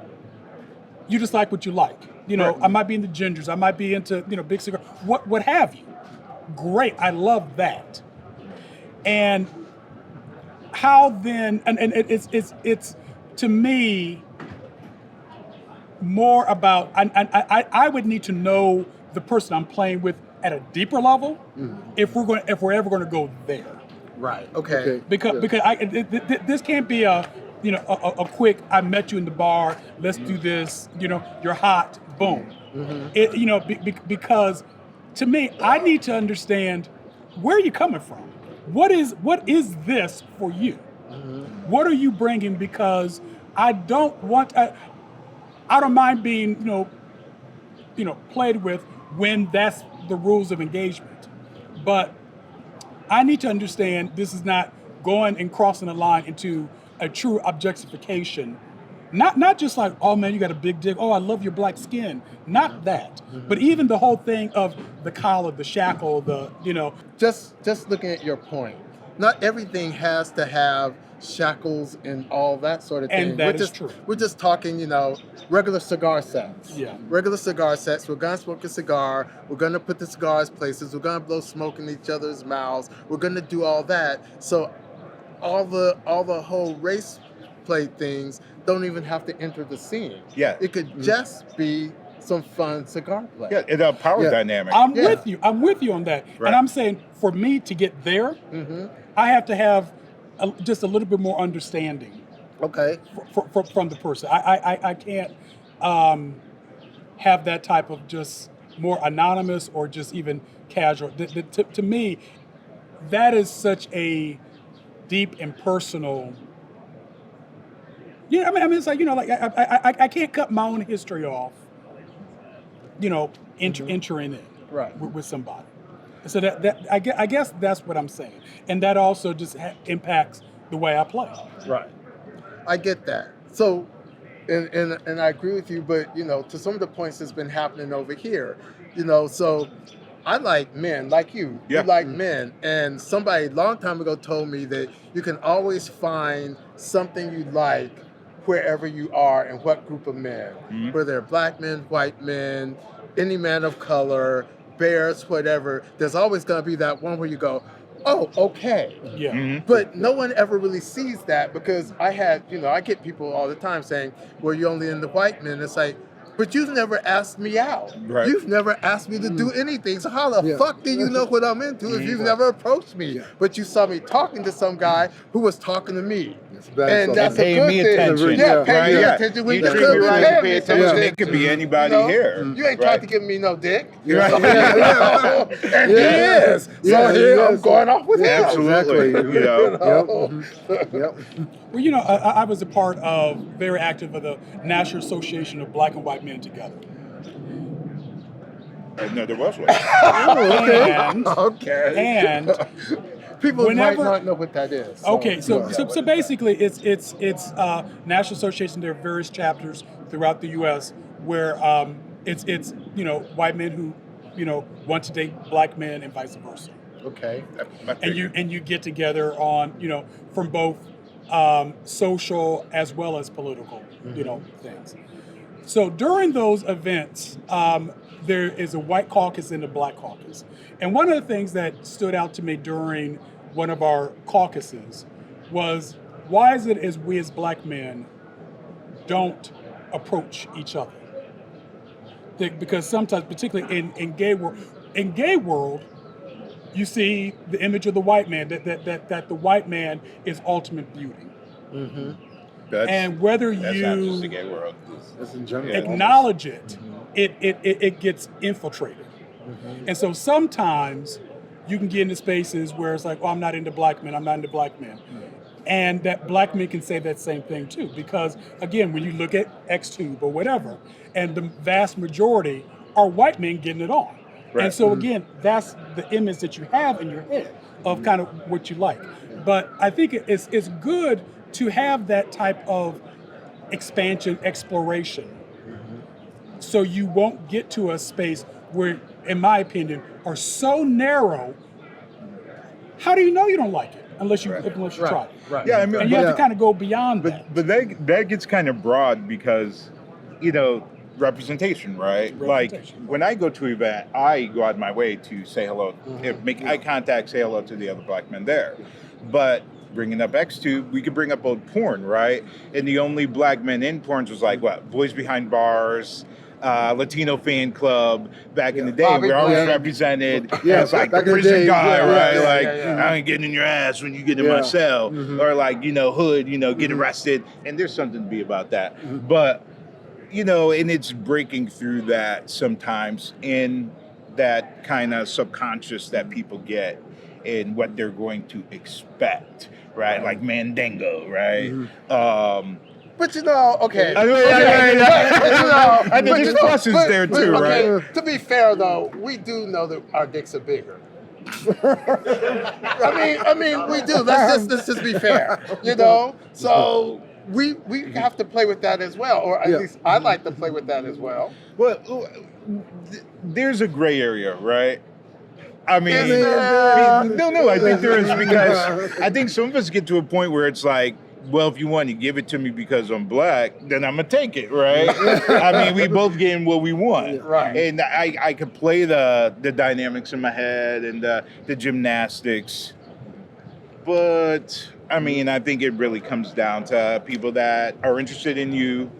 you just like what you like. You know, Right. I might be into gingers. I might be into big cigar. What have you? Great. I love that. And how then? And it's to me more about. I would need to know the person I'm playing with at a deeper level if we're ever going to go there. Right. Okay. Because this can't be a quick, I met you in the bar, let's do this, you're hot, boom. Because to me, I need to understand where are you coming from? What is this for you? What are you bringing? Because I don't mind being played with when that's the rules of engagement, but I need to understand this is not going and crossing the line into a true objectification. Not just like, oh man, you got a big dick. Oh, I love your black skin. Not that. But even the whole thing of the collar, the shackle, Just looking at your point, not everything has to have shackles and all that sort of thing. And that is true. We're just talking, regular cigar sets. Yeah. Regular cigar sets. We're gonna smoke a cigar. We're gonna put the cigars places. We're gonna blow smoke in each other's mouths. We're gonna do all that. So all the whole race play things don't even have to enter the scene. Yeah. It could just be some fun cigar play. Yeah, it's a power dynamic. I'm with you. I'm with you on that. Right. And I'm saying for me to get there, I have to have just a little bit more understanding. Okay. From the person. I can't have that type of just more anonymous or just even casual. To me, that is such a deep and personal. Yeah, I mean, it's like I can't cut my own history off. Entering in Right. with somebody. So that I guess that's what I'm saying, and that also just impacts the way I play. Right. I get that. So, and I agree with you, but to some of the points that's been happening over here, so I like men like you. Yeah. You like men, and somebody a long time ago told me that you can always find something you like wherever you are and what group of men, whether they're black men, white men, any man of color, bears, whatever. There's always going to be that one where you go, oh, okay. Yeah. But no one ever really sees that because I get people all the time saying, well, you're only into white men. It's like, but you've never asked me out. Right. You've never asked me to do anything. So how the fuck do you know what I'm into if you've never approached me? Yeah. But you saw me talking to some guy who was talking to me. And that's a paying good me thing. attention. Yeah, paying me Right. attention when You you treat could me be right, paying pay me attention. attention. It could be anybody here. You ain't Right. tried to give me no dick. Right. And he is. So here I'm going off with him. Absolutely. Yep. Well, I was a part of, very active of the National Association of Black and White Men Together. No, there was one. And, Okay. and People whenever- might not know what that is. okay, so basically, it's National Association. There are various chapters throughout the U.S. where it's white men who want to date black men and vice versa. Okay. And you get together on from both social as well as political things. So during those events, there is a white caucus and a black caucus. And one of the things that stood out to me during one of our caucuses was, why is it as we as black men don't approach each other? Because sometimes, particularly in gay world, you see the image of the white man, that the white man is ultimate beauty. And whether That's not just the you gay world. That's in general. acknowledge it, it gets infiltrated. And so sometimes you can get into spaces where it's like, oh, I'm not into black men, I'm not into black men. And that black men can say that same thing too, because again, when you look at X-Tube or whatever, and the vast majority are white men getting it on. Right. And so again, that's the image that you have in your head of kind of what you like. But I think it's good to have that type of expansion, exploration, so you won't get to a space where, in my opinion, are so narrow. How do you know you don't like it unless you try it? Right. Yeah, I mean, And you have to kind of go beyond that. But that gets kind of broad because, representation, right? Representation. Like when I go to an event, I go out of my way to say hello, make eye contact, say hello to the other black men there. But bringing up X-Tube, we could bring up old porn, right? And the only black men in porn was like what? Boys Behind Bars, Latino fan club back in the day. Bobby We're always Brown. represented Yeah, as like the back in the prison day, guy, yeah, right? yeah, like yeah. I ain't getting in your ass when you get in my cell, or like hood, get arrested. And there's something to be about that. But and it's breaking through that sometimes in that kind of subconscious that people get and what they're going to expect, right? Like Mandingo, right? But okay. I mean, there's pluses there too, right? To be fair though, we do know that our dicks are bigger. I mean, we do. Let's just be fair, So we have to play with that as well, or at least I like to play with that as well. Well, there's a gray area, right? I mean, no, I think there is, because I think some of us get to a point where it's like, well, if you want to give it to me because I'm black, then I'm gonna take it, right? I mean, we both getting what we want, Right. And I could play the dynamics in my head and the gymnastics, but I mean, I think it really comes down to people that are interested in you,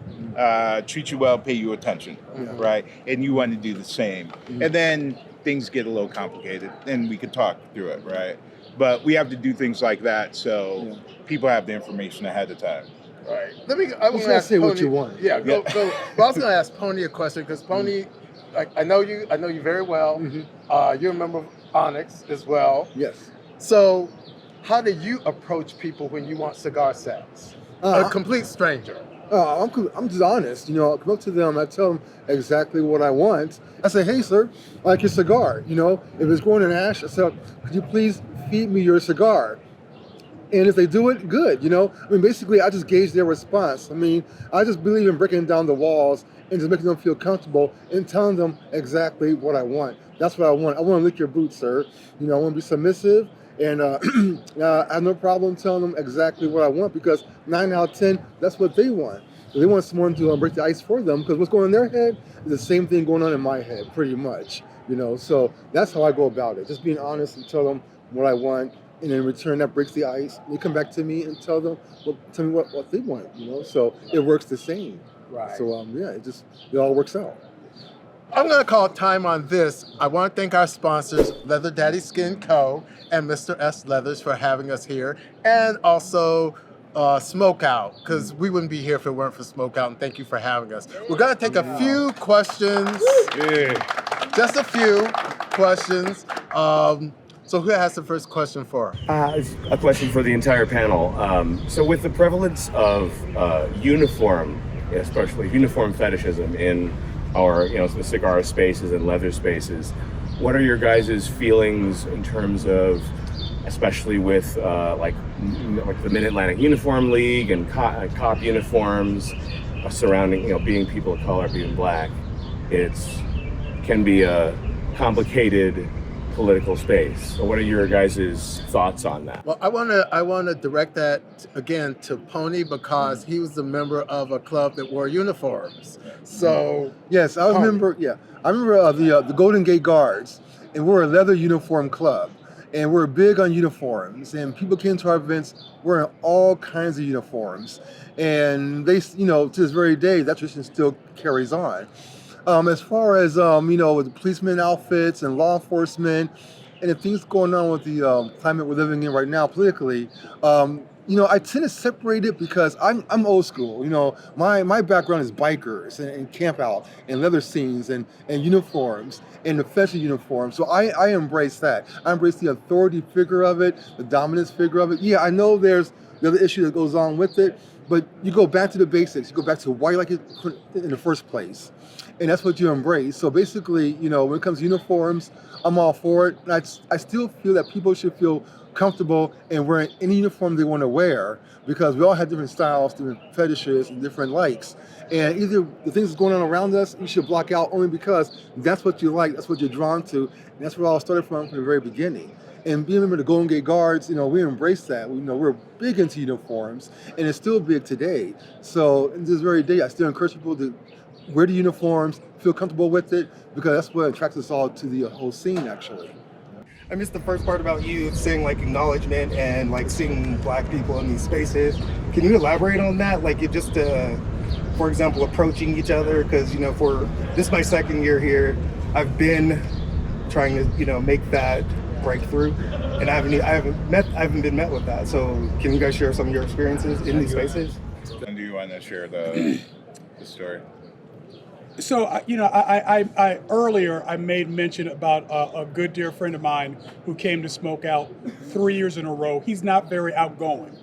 treat you well, pay you attention, right? And you want to do the same, and then things get a little complicated, and we could talk through it, right? But we have to do things like that so people have the information ahead of time. Right. I want to gotta ask say what Pony- you want. Yeah. Go. But I was going to ask Pony a question because Pony, I know you very well. You're a member of Onyx as well. Yes. So, how do you approach people when you want cigar sex? A complete stranger. I'm just honest. I come up to them, I tell them exactly what I want. I say, hey, sir, I like your cigar. If it's going in ash, I say, could you please feed me your cigar? And if they do it, good. Basically, I just gauge their response. I just believe in breaking down the walls and just making them feel comfortable and telling them exactly what I want. That's what I want. I want to lick your boots, sir. I want to be submissive. And I have no problem telling them exactly what I want, because 9 out of 10, that's what they want. They want someone to break the ice for them, because what's going on in their head is the same thing going on in my head, pretty much. So that's how I go about it. Just being honest and tell them what I want, and in return that breaks the ice. They come back to me and tell me what they want. So it works the same. Right. So it all works out. I'm going to call time on this. I want to thank our sponsors, Leather Daddy Skin Co. and Mr. S. Leathers, for having us here, and also Smokeout, because we wouldn't be here if it weren't for Smokeout, and thank you for having us. We're going to take a few questions. Just a few questions. So who has the first question for? It's a question for the entire panel. So with the prevalence of uniform, especially uniform fetishism in our, the cigar spaces and leather spaces, what are your guys' feelings in terms of, especially with like the Mid-Atlantic Uniform League and cop uniforms surrounding, being people of color, being black? Can be a complicated political space. So what are your guys' thoughts on that? Well, I want to direct that again to Pony, because he was a member of a club that wore uniforms. So yes, I remember. Yeah, I remember the Golden Gate Guards, and we're a leather uniform club, and we're big on uniforms. And people came to our events wearing all kinds of uniforms, and they, to this very day, that tradition still carries on. As far as with the policemen outfits and law enforcement, and the things going on with the climate we're living in right now politically, I tend to separate it because I'm old school. My background is bikers and camp out and leather scenes and uniforms and the fashion uniforms. So I embrace that. I embrace the authority figure of it, the dominance figure of it. Yeah, I know there's the other issue that goes on with it, but you go back to the basics. You go back to why you like it in the first place. And that's what you embrace. So basically, when it comes to uniforms, I'm all for it. And I still feel that people should feel comfortable in wearing any uniform they want to wear, because we all have different styles, different fetishes, and different likes. And either the things that's going on around us, you should block out only because that's what you like, that's what you're drawn to, and that's where it all started from the very beginning. And being a member of the Golden Gate Guards, we embrace that. We're big into uniforms, and it's still big today. So in this very day, I still encourage people to wear the uniforms, feel comfortable with it, because that's what attracts us all to the whole scene, actually. I missed the first part about you saying like acknowledgement and like seeing Black people in these spaces. Can you elaborate on that? Like it just, for example, approaching each other, because for this is my second year here, I've been trying to make that breakthrough, and I haven't been met with that. So can you guys share some of your experiences in these spaces? And do you want to share the story? So, I earlier I made mention about a good dear friend of mine who came to Smokeout 3 years in a row. He's not very outgoing,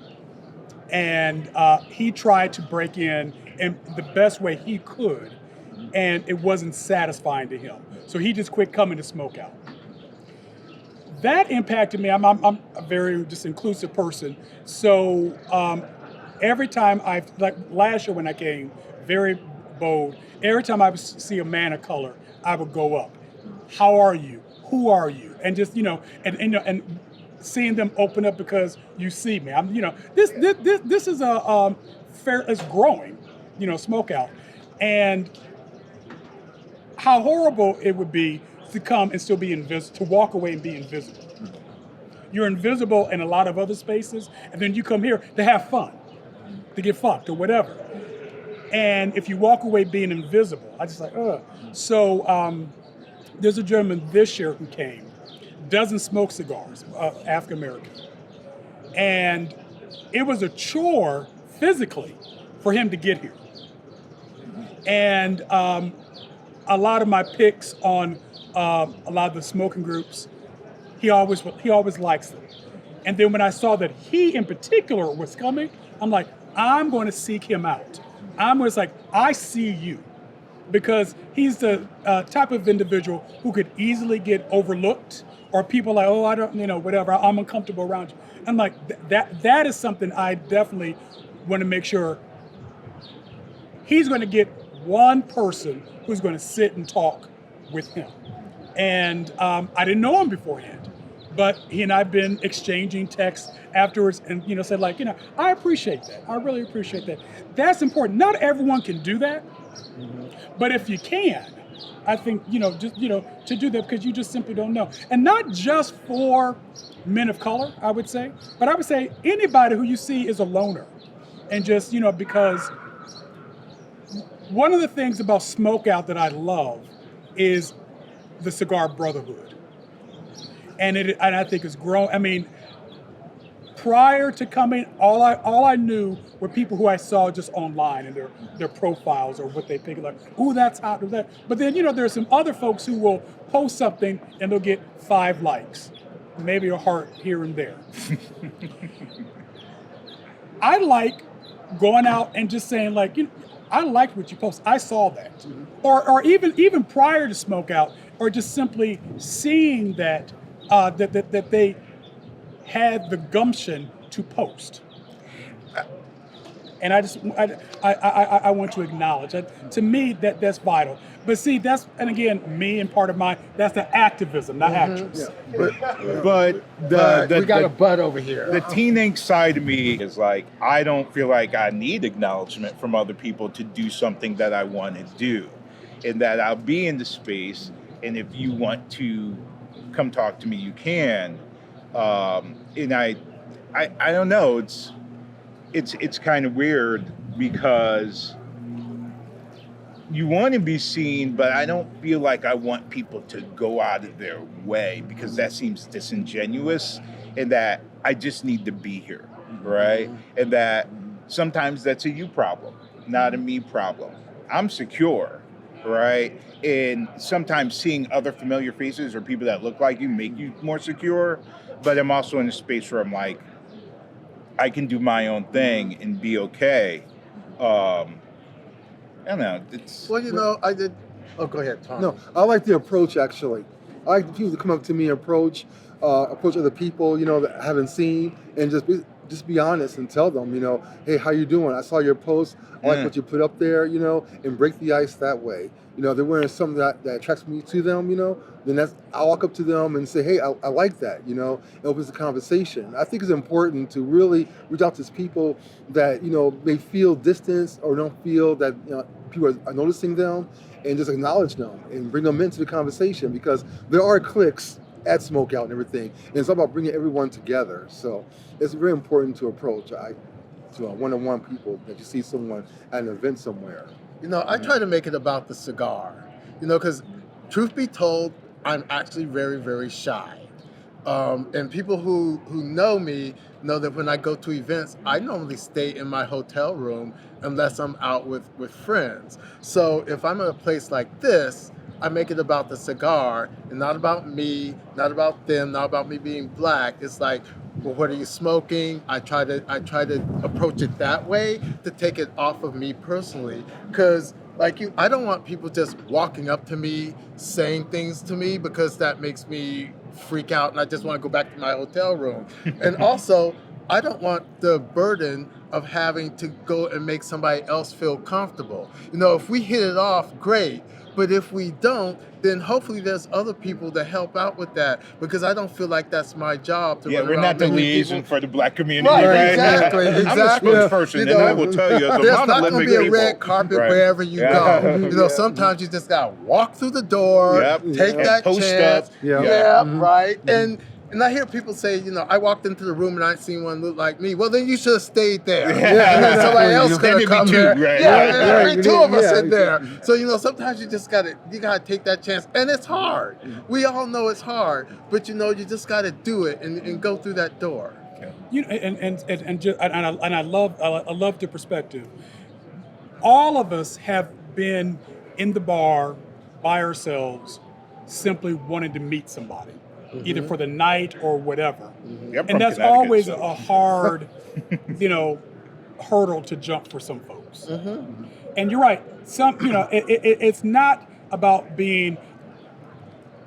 and he tried to break in the best way he could, and it wasn't satisfying to him. So he just quit coming to Smokeout. That impacted me. I'm a very just inclusive person. So every time like last year when I came, very bold. Every time I would see a man of color, I would go up. How are you? Who are you? And just and seeing them open up because you see me. This is a fair. It's growing, Smokeout, and how horrible it would be to come and still be invisible, to walk away and be invisible. You're invisible in a lot of other spaces, and then you come here to have fun, to get fucked or whatever. And if you walk away being invisible, I just like, ugh. So there's a gentleman this year who came, doesn't smoke cigars, African American. And it was a chore physically for him to get here. And a lot of my picks on a lot of the smoking groups, he always likes them. And then when I saw that he in particular was coming, I'm like, I'm going to seek him out. I see you, because he's the type of individual who could easily get overlooked, or people like, oh, I don't, whatever, I'm uncomfortable around you. I'm like, that is something I definitely want to make sure he's going to get one person who's going to sit and talk with him. And I didn't know him beforehand, but he and I have been exchanging texts afterwards, and said like, I appreciate that. I really appreciate that. That's important. Not everyone can do that, but if you can, I think just to do that, because you just simply don't know. And not just for men of color, I would say, but I would say anybody who you see is a loner, and just because one of the things about Smokeout that I love is the cigar brotherhood, and I think it's grown. I mean, prior to coming, all I knew were people who I saw just online and their profiles or what they pick, like, ooh, that's hot, or that. But then there's some other folks who will post something and they'll get 5 likes, maybe a heart here and there. I like going out and just saying like, I liked what you posted. I saw that, or even prior to Smokeout, or just simply seeing that that they had the gumption to post. And I want to acknowledge that. To me, that's vital. But see, and again, me and part of that's the activism, not actress. Yeah. But we got a butt over here. The teenage side of me is like, I don't feel like I need acknowledgement from other people to do something that I want to do, and that I'll be in the space, and if you want to come talk to me, you can. And I don't know. It's kind of weird, because you want to be seen, but I don't feel like I want people to go out of their way, because that seems disingenuous, and that I just need to be here. right? And that sometimes that's a you problem, not a me problem. I'm secure, right? And sometimes seeing other familiar faces or people that look like you make you more secure. But I'm also in a space where I'm like, I can do my own thing and be okay. I don't know. It's Well, you know, I did. Oh, go ahead, Tom. No, I like the approach actually. I like people to come up to me and approach other people, you know, that I haven't seen, and just be honest and tell them, you know, hey, how you doing? I saw your post. I like what you put up there, you know, and break the ice that way. You know, if they're wearing something that attracts me to them, you know, then I'll walk up to them and say, hey, I like that, you know, it opens the conversation. I think it's important to really reach out to people that, you know, may feel distance or don't feel that, you know, people are noticing them, and just acknowledge them and bring them into the conversation, because there are cliques at Smokeout and everything, and it's all about bringing everyone together. So it's very important to approach to one-on-one people that you see someone at an event somewhere. You know, I try to make it about the cigar, you know, because truth be told, I'm actually very, very shy. And people who know me know that when I go to events, I normally stay in my hotel room unless I'm out with friends. So if I'm at a place like this, I make it about the cigar and not about me, not about them, not about me being black. It's like, well, what are you smoking? I try to approach it that way to take it off of me personally, because like you, I don't want people just walking up to me saying things to me, because that makes me freak out and I just want to go back to my hotel room. And also, I don't want the burden of having to go and make somebody else feel comfortable. You know, if we hit it off, great. But if we don't, then hopefully there's other people that help out with that, because I don't feel like that's my job to run we're around not the making liaison people... for the black community, Right, right? exactly. I'm the spokesperson, You and know, I will tell you, as a there's not monolithic going to be a people. red carpet Right. wherever you go. You know, sometimes you just got to walk through the door, take and that post chance. up. Right. And I hear people say, you know, I walked into the room and I ain't seen one look like me. Well, then you should have stayed there. And then somebody else could have come there. Right? There'd be two of us in there. So, you know, sometimes you gotta take that chance. And it's hard. We all know it's hard. But, you know, you just gotta do it and go through that door. You know, and I love the perspective. All of us have been in the bar by ourselves, simply wanting to meet somebody, either for the night or whatever. And that's always a hard, you know, hurdle to jump for some folks. And you're right. You know, it's not about being,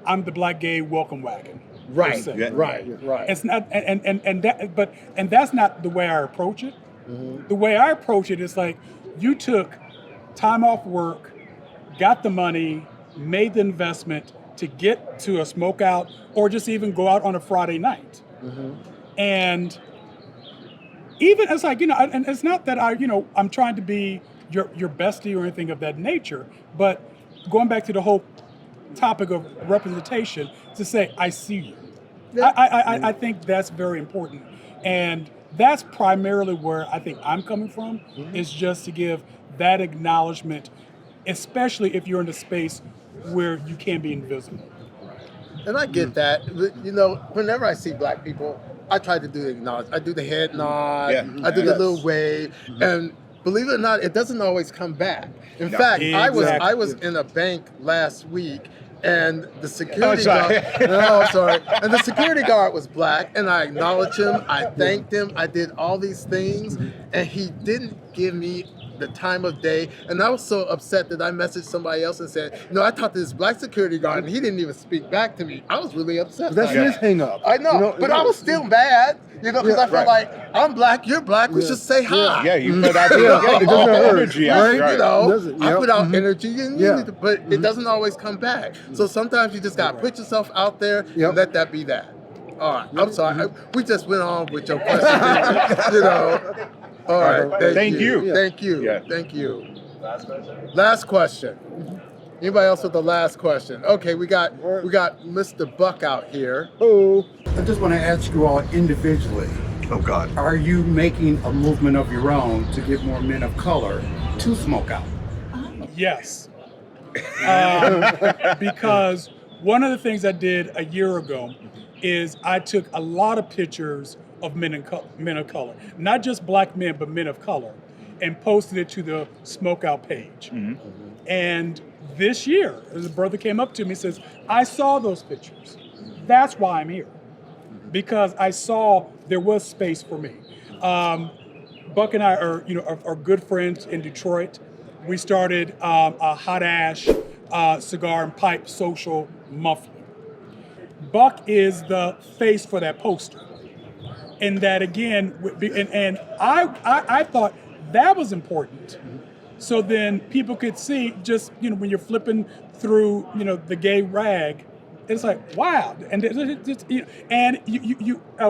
I'm the black gay welcome wagon. Right. Right. It's not, and that's not the way I approach it. The way I approach it is like, you took time off work, got the money, made the investment to get to a smokeout, or just even go out on a Friday night. And even it's like, you know, and it's not that I'm trying to be your bestie or anything of that nature, but going back to the whole topic of representation, to say, I see you. I think that's very important. And that's primarily where I think I'm coming from, is just to give that acknowledgement, especially if you're in a space where you can be invisible. And I get that. You know, whenever I see black people, I try to do the acknowledge. I do the head nod. I do the little wave. And believe it or not, it doesn't always come back. In fact, I was in a bank last week, and the security guard. No, I'm sorry. And the security guard was black, and I acknowledged him. I thanked him. I did all these things, and he didn't give me the time of day. And I was so upset that I messaged somebody else and said, you know, I talked to this black security guard, and he didn't even speak back to me. I was really upset. That's his hang up. I know, but I was still mad, you know, because I felt like, I'm black, you're black, we should say hi. You put out all the energy out. You know, I put out energy, and you need to, but it doesn't always come back. So sometimes you just got to put yourself out there and let that be that. All right, I'm sorry. We just went on with your question, you know. All right, thank you. Thank you. Thank you. Last question. Anybody else with the last question? Okay, we got Mr. Buck out here. Oh. I just want to ask you all individually. Oh God. Are you making a movement of your own to get more men of color to smoke out? Yes. Because one of the things I did a year ago is I took a lot of pictures of men of color, not just black men, but men of color, and posted it to the Smokeout page. And this year, a brother came up to me and says, I saw those pictures. That's why I'm here, because I saw there was space for me. Buck and I are good friends in Detroit. We started a hot ash cigar and pipe social monthly. Buck is the face for that poster. And that again, and I thought that was important. So then people could see just, when you're flipping through, the gay rag, it's like, wow. And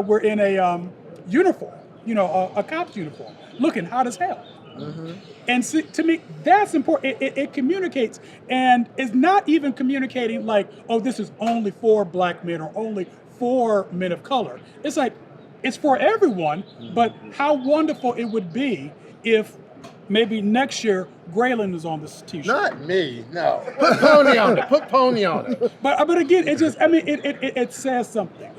we're in a uniform, a cop's uniform, looking hot as hell. And see, to me, that's important. It communicates, and it's not even communicating like, oh, this is only for black men or only for men of color. It's like, it's for everyone, but how wonderful it would be if maybe next year Graylin is on this T-shirt. Not me, no. Put Pony on it. Put Pony on it. But again, it just, it says something.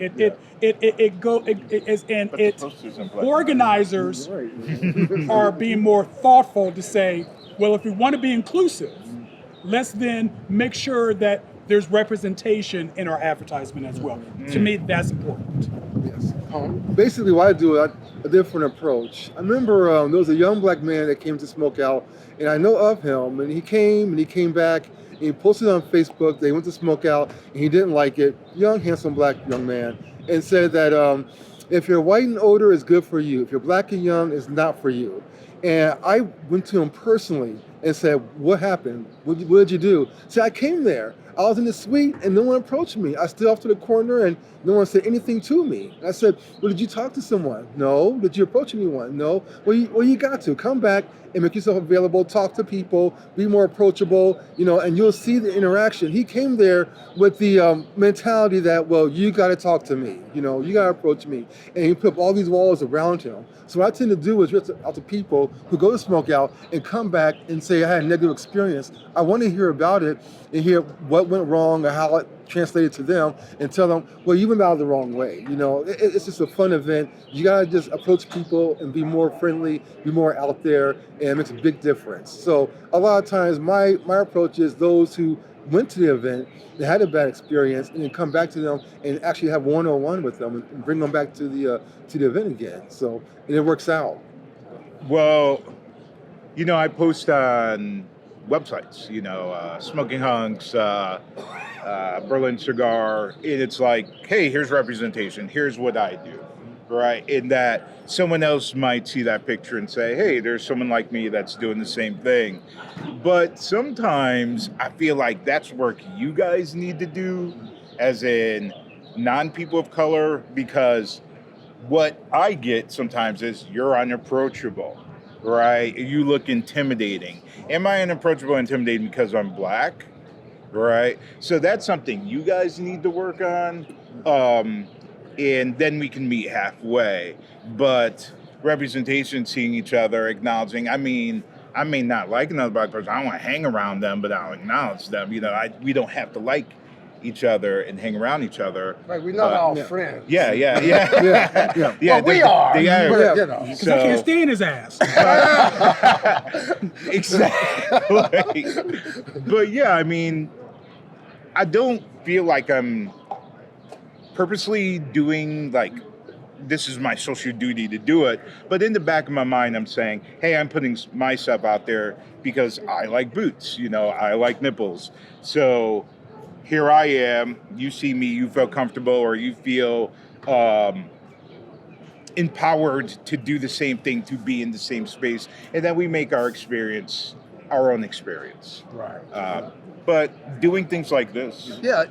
Organizers are being more thoughtful to say, well, if we want to be inclusive, let's then make sure that there's representation in our advertisement as well. To me, that's important. Yes. Basically, what I do, a different approach. I remember there was a young black man that came to Smokeout, and I know of him, and he came back, and he posted on Facebook. They went to Smokeout, and he didn't like it. Young, handsome black young man, and said that if you're white and older, it's good for you. If you're black and young, it's not for you. And I went to him personally and said, what happened? What did you do? So I came there. I was in the suite and no one approached me. I stood off to the corner and no one said anything to me. I said, well, did you talk to someone? No. Did you approach anyone? No. Well, you got to. Come back and make yourself available, talk to people, be more approachable, and you'll see the interaction. He came there with the mentality that, well, you got to talk to me, you got to approach me. And he put up all these walls around him. So what I tend to do is reach out to people who go to Smokeout and come back and say, I had a negative experience. I want to hear about it and hear what went wrong or how it translated to them, and tell them, well, you went about it the wrong way. It's just a fun event. You gotta just approach people and be more friendly, be more out there, and it makes a big difference. So a lot of times my approach is those who went to the event, they had a bad experience, and then come back to them and actually have one-on-one with them and bring them back to the event again. So, and it works out. Well, I post on websites, Smoking Hunks, Berlin Cigar, and it's like, hey, here's representation, here's what I do, right? In that someone else might see that picture and say, hey, there's someone like me that's doing the same thing. But sometimes I feel like that's work you guys need to do, as in non-people of color, because what I get sometimes is you're unapproachable, right? You look intimidating. Am I unapproachable and intimidating because I'm black? Right? So that's something you guys need to work on. And then we can meet halfway. But representation, seeing each other, acknowledging, I may not like another black person. I don't want to hang around them, but I'll acknowledge them. We don't have to like each other and hang around each other. Right, we're not all friends. Yeah. Well, we are. Because I can't stand his ass. Exactly. But yeah, I don't feel like I'm purposely doing this is my social duty to do it. But in the back of my mind, I'm saying, hey, I'm putting myself out there because I like boots, I like nipples. So here I am, you see me, you feel comfortable, or you feel empowered to do the same thing, to be in the same space. And then we make our experience our own experience. Right. But doing things like this. Yeah,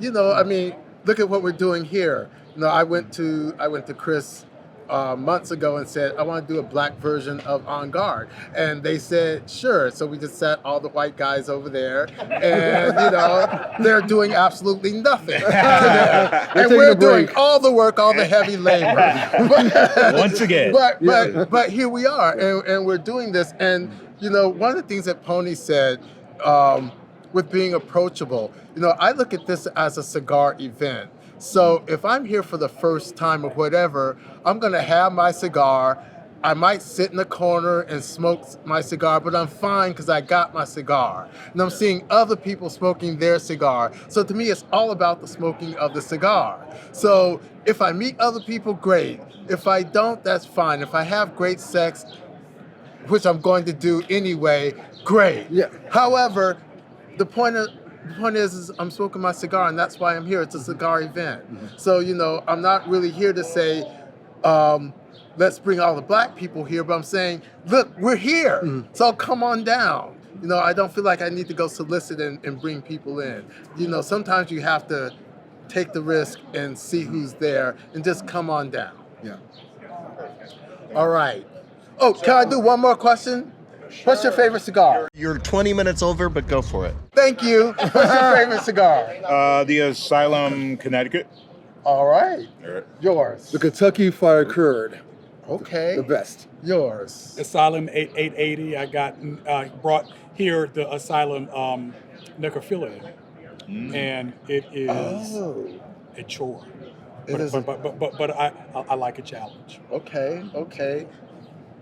look at what we're doing here. I went to Chris months ago and said, I want to do a black version of On Guard. And they said, sure. So we just sat all the white guys over there and, they're doing absolutely nothing. And we're doing all the work, all the heavy labor. Once again. But here we are and we're doing this. And, one of the things that Pony said, with being approachable, I look at this as a cigar event. So if I'm here for the first time or whatever, I'm gonna have my cigar. I might sit in the corner and smoke my cigar, but I'm fine because I got my cigar. And I'm seeing other people smoking their cigar. So to me, it's all about the smoking of the cigar. So if I meet other people, great. If I don't, that's fine. If I have great sex, which I'm going to do anyway, great. Yeah. However, the point is I'm smoking my cigar, and that's why I'm here. It's a cigar event. So, you know, I'm not really here to say, let's bring all the black people here, but I'm saying, look, we're here, so come on down. You know, I don't feel like I need to go solicit and bring people in. You know, sometimes you have to take the risk and see who's there and just come on down. Yeah. All right. Oh, can I do one more question? What's your favorite cigar? You're 20 minutes over, but go for it. Thank you. What's your favorite cigar? The Asylum, Connecticut. All right. Yours. The Kentucky Fire Curd. Okay. The best. Yours. Asylum 880. I got brought here the Asylum necrophilia, and it is a chore. But I like a challenge. Okay, okay.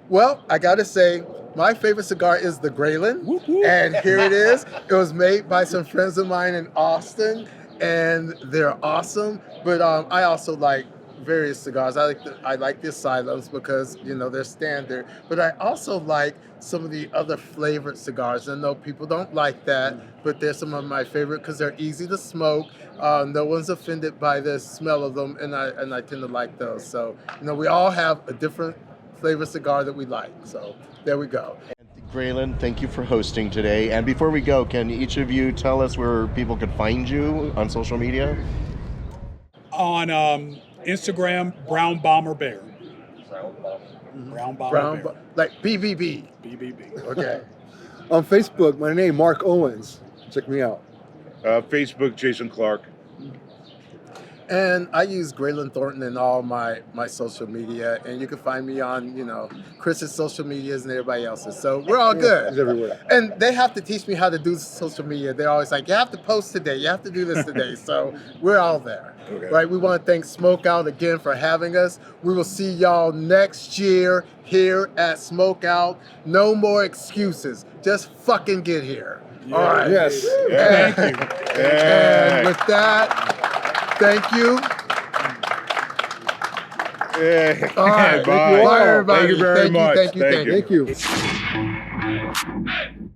Well, I gotta say, my favorite cigar is the Graylin, and here it is. It was made by some friends of mine in Austin, and they're awesome. But I also like various cigars. I like the Asylums because, you know, they're standard. But I also like some of the other flavored cigars. I know people don't like that, but they're some of my favorite because they're easy to smoke. No one's offended by the smell of them, and I tend to like those. So, you know, we all have a different flavor cigar that we like. So there we go. Graylin, thank you for hosting today. And before we go, can each of you tell us where people could find you on social media? On Instagram, Brown Bomber Bear. Brown Bomber Bear. Like BBB. BBB. Okay. On Facebook, my name, Mark Owens. Check me out. Facebook, Jason Clark. And I use Graylin Thornton in all my social media, and you can find me on, you know, Chris's social medias and everybody else's. So we're all good. He's everywhere. And they have to teach me how to do social media. They're always like, you have to post today, you have to do this today. So we're all there. Okay. Right? We want to thank Smokeout again for having us. We will see y'all next year here at Smokeout. No more excuses. Just fucking get here. All right. Yes. Yeah. Thank you. And with that, thank you. Yeah. All right. Bye. Bye, everybody. Thank you very much. Thank you. Thank you.